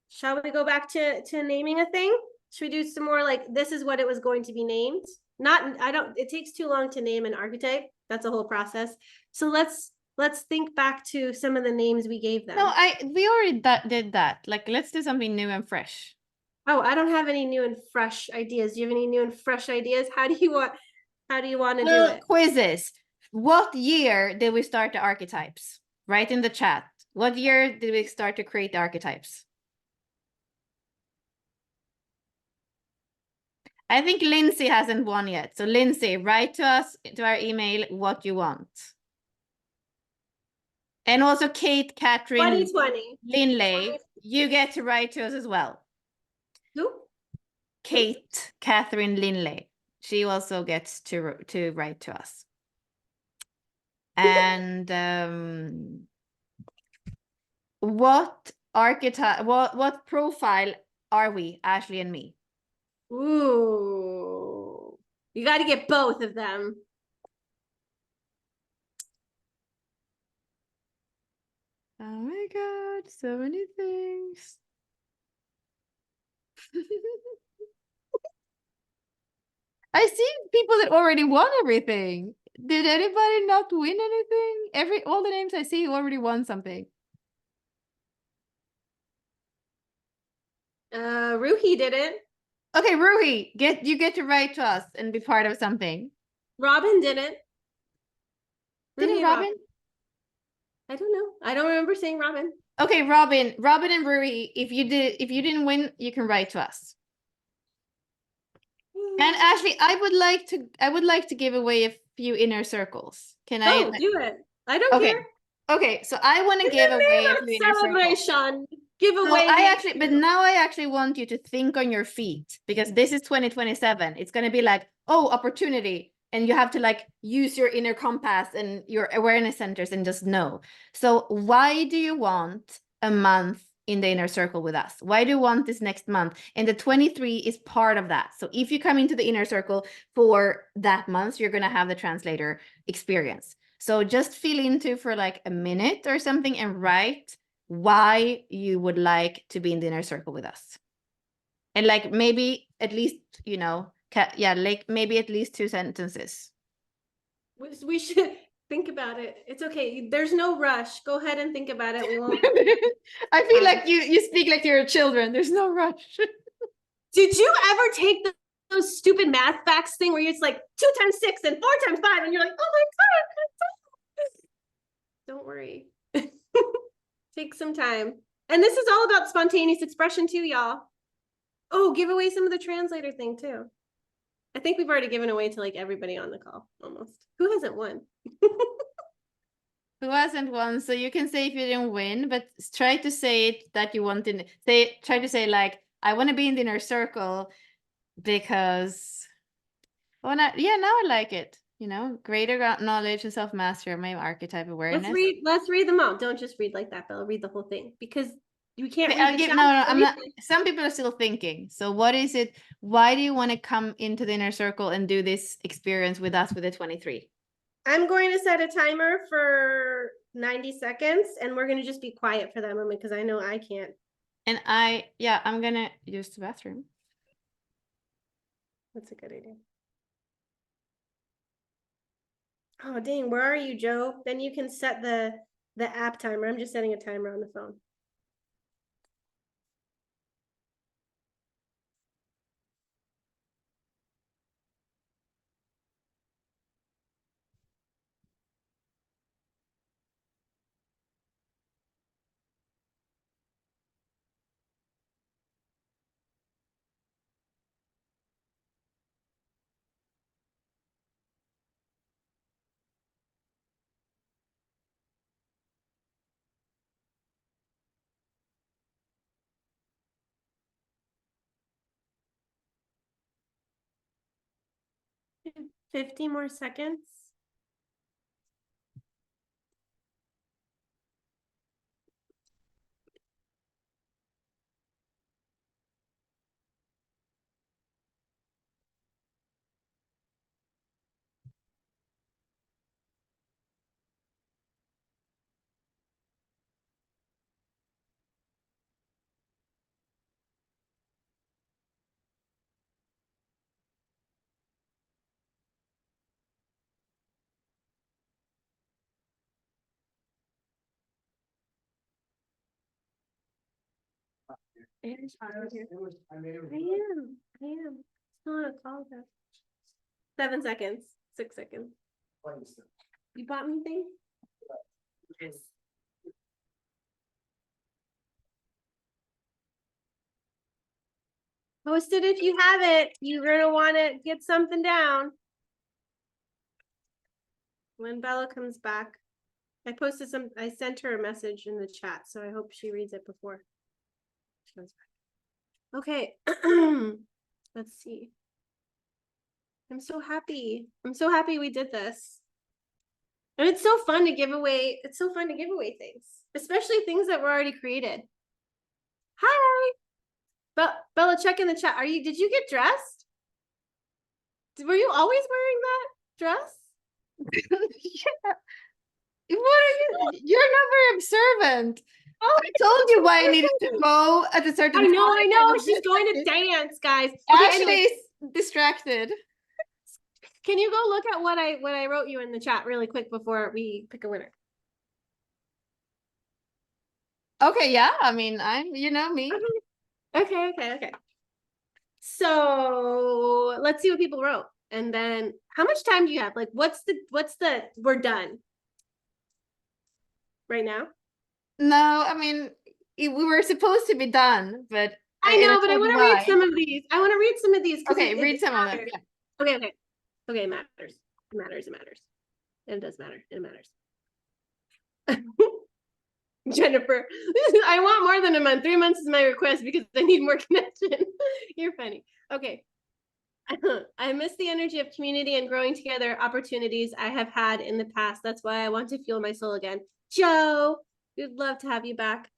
shall we go back to naming a thing? Should we do some more like, this is what it was going to be named? It takes too long to name an archetype. That's a whole process. So let's think back to some of the names we gave them. No, we already did that. Like, let's do something new and fresh. Oh, I don't have any new and fresh ideas. Do you have any new and fresh ideas? How do you want to do it? Quizzes. What year did we start the archetypes? Write in the chat. What year did we start to create the archetypes? I think Lindsay hasn't won yet. So Lindsay, write to us, to our email, what you want. And also Kate, Catherine, 2020. Linley, you get to write to us as well. Who? Kate, Catherine Linley. She also gets to write to us. And what archetype, what profile are we, Ashley and me? Ooh, you got to get both of them. Oh my God, so many things. I see people that already won everything. Did anybody not win anything? All the names I see already won something. Ruhi didn't. Okay, Ruhi, you get to write to us and be part of something. Robin didn't. Didn't Robin? I don't know. I don't remember saying Robin. Okay, Robin and Ruhi, if you didn't win, you can write to us. And Ashley, I would like to give away a few inner circles. Can I? Oh, do it. I don't care. Okay, so I want to give away a few inner circles. Celebration. Give away. But now I actually want you to think on your feet, because this is 2027. It's going to be like, oh, opportunity. And you have to like use your inner compass and your awareness centers and just know. So why do you want a month in the inner circle with us? Why do you want this next month? And the 23 is part of that. So if you come into the inner circle for that month, you're going to have the translator experience. So just feel into for like a minute or something and write why you would like to be in the inner circle with us. And like maybe at least, you know, yeah, like maybe at least 2 sentences. We should think about it. It's okay. There's no rush. Go ahead and think about it. We won't. I feel like you speak like you're children. There's no rush. Did you ever take those stupid math facts thing where it's like 2 times 6 and 4 times 5 and you're like, oh my God. Don't worry. Take some time. And this is all about spontaneous expression too, y'all. Oh, give away some of the translator thing too. I think we've already given away to like everybody on the call almost. Who hasn't won? Who hasn't won? So you can say if you didn't win, but try to say it that you want to say. Try to say like, I want to be in the inner circle because, oh, yeah, now I like it. You know, greater knowledge and self-mastery of my archetype awareness. Let's read them out. Don't just read like that, Bella. Read the whole thing because you can't Okay, read I'll the give, chat. no, I'm not. Some people are still thinking. So what is it? Why do you want to come into the inner circle and do this experience with us with the 23? I'm going to set a timer for 90 seconds and we're going to just be quiet for that moment because I know I can't. And yeah, I'm going to use the bathroom. That's a good idea. Oh, dang. Where are you, Joe? Then you can set the app timer. I'm just setting a timer on the phone. Okay. 50 more seconds. I am. It's not a call though. 7 seconds. 6 seconds. You bought me things? Yes. Post it if you have it. You're gonna want to get something down. When Bella comes back. I sent her a message in the chat, so I hope she reads it before she comes back. Okay. Let's see. I'm so happy. I'm so happy we did this. And it's so fun to give away. It's so fun to give away things, especially things that were already created. Hi. Bella, check in the chat. Did you get dressed? Were you always wearing that dress? Yeah. What are you? You're never observant. Oh, I told you why I needed to go at a certain time. I know. She's going to dance, guys. Okay, Ashley anyway, is distracted. can you go look at what I wrote you in the chat really quick before we pick a winner? Okay, yeah. I mean, you know me. Okay. So let's see what people wrote. And then how much time do you have? Like, what's the we're done right now? No, I mean, we were supposed to be done, but I know, but I told want you to read why. some of these. I want to read some of these. Okay, read some of them. matters. Yeah. Okay. It matters. It matters. It does matter. It matters. Jennifer, I want more than a month. 3 months is my request because I need more connection. You're funny. Okay. I miss the energy of community and growing together opportunities I have had in the past. That's why I want to feel my soul again. Joe, we'd love to have you back.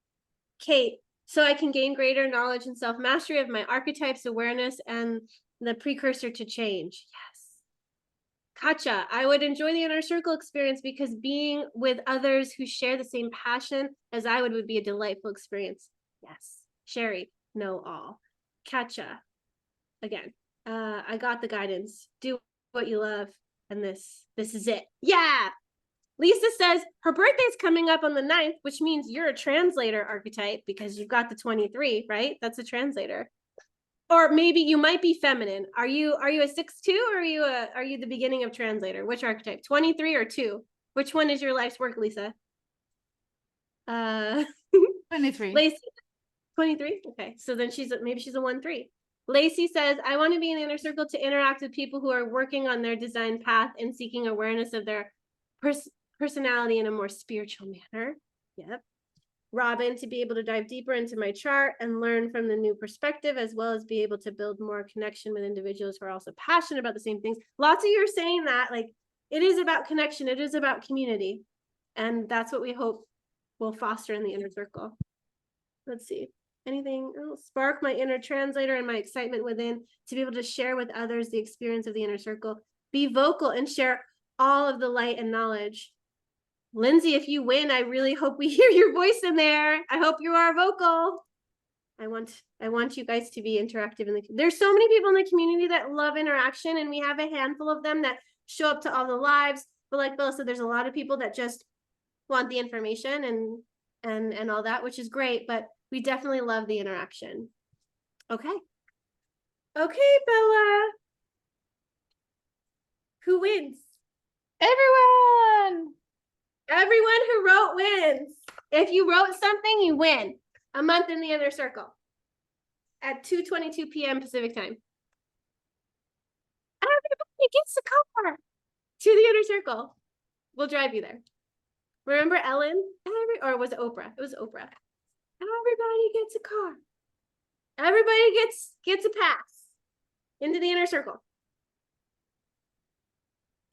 Kate, so I can gain greater knowledge and self-mastery of my archetypes, awareness, and the precursor to change. Yes. Katja, I would enjoy the inner circle experience because being with others who share the same passion as I would be a delightful experience. Yes. Sherry, know all. Katja, again, I got the guidance. Do what you love, and this is it. Yeah. Lisa says her birthday's coming up on the 9th, which means you're a translator archetype because you've got the 23, right? That's a translator. Or maybe you might be feminine. Are you a 6-2 or are you the beginning of translator? Which archetype? 23 or 2? Which one is your life's work, Lisa? 23. Lacey, 23? Okay. So then maybe she's a 1-3. Lacey says, I want to be in the inner circle to interact with people who are working on their design path and seeking awareness of their personality in a more spiritual manner. Yep. Robin, to be able to dive deeper into my chart and learn from the new perspective, as well as be able to build more connection with individuals who are also passionate about the same things. Lots of you are saying that, like, it is about connection. It is about community. And that's what we hope will foster in the inner circle. Let's see. Anything else? Spark my inner translator and my excitement within to be able to share with others the experience of the inner circle. Be vocal and share all of the light and knowledge. Lindsay, if you win, I really hope we hear your voice in there. I hope you are vocal. I want you guys to be interactive in the. There's so many people in the community that love interaction, and we have a handful of them that show up to all the lives. But like Bill said, there's a lot of people that just want the information and all that, which is great. But we definitely love the interaction. Okay. Okay, Bella. Who wins? Everyone. Everyone who wrote wins. If you wrote something, you win. A month in the inner circle at 2:22 p.m. Pacific time. Everybody gets a car to the inner circle. We'll drive you there. Remember Ellen? Or was it Oprah? It was Oprah. Everybody gets a car. Everybody gets a pass into the inner circle.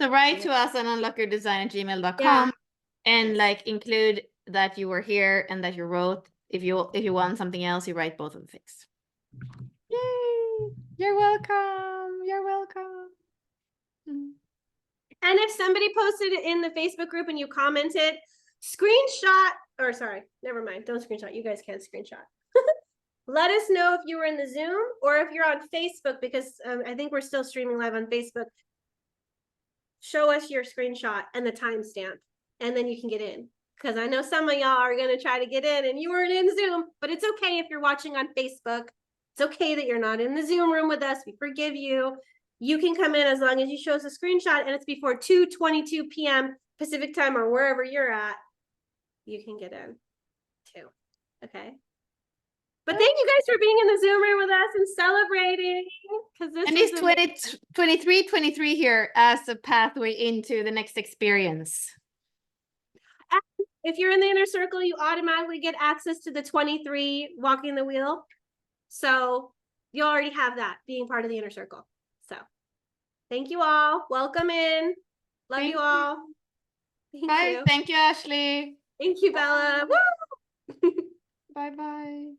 So write to us on unlockyourdesign@gmail.com Yeah. and like include that you were here and that you wrote. If you want something else, you write both of the things. Yay! You're welcome. You're welcome. And if somebody posted it in the Facebook group and you commented, screenshot, or sorry, never mind. Don't screenshot. You guys can't screenshot. Let us know if you were in the Zoom or if you're on Facebook, because I think we're still streaming live on Facebook. Show us your screenshot and the timestamp, and then you can get in. Because I know some of y'all are going to try to get in and you weren't in Zoom, but it's okay if you're watching on Facebook. It's okay that you're not in the Zoom room with us. We forgive you. You can come in as long as you show us a screenshot and it's before 2:22 p.m. Pacific time or wherever you're at. You can get in too. Okay. But thank you guys for being in the Zoom room with us and celebrating. And it's 23 here as a pathway into the next experience. If you're in the inner circle, you automatically get access to the 23 walking the wheel. So you already have that being part of the inner circle. So thank you all. Welcome in. Love you all. Thank you. Thank you, Ashley. Thank you, Bella. Woo! Bye-bye.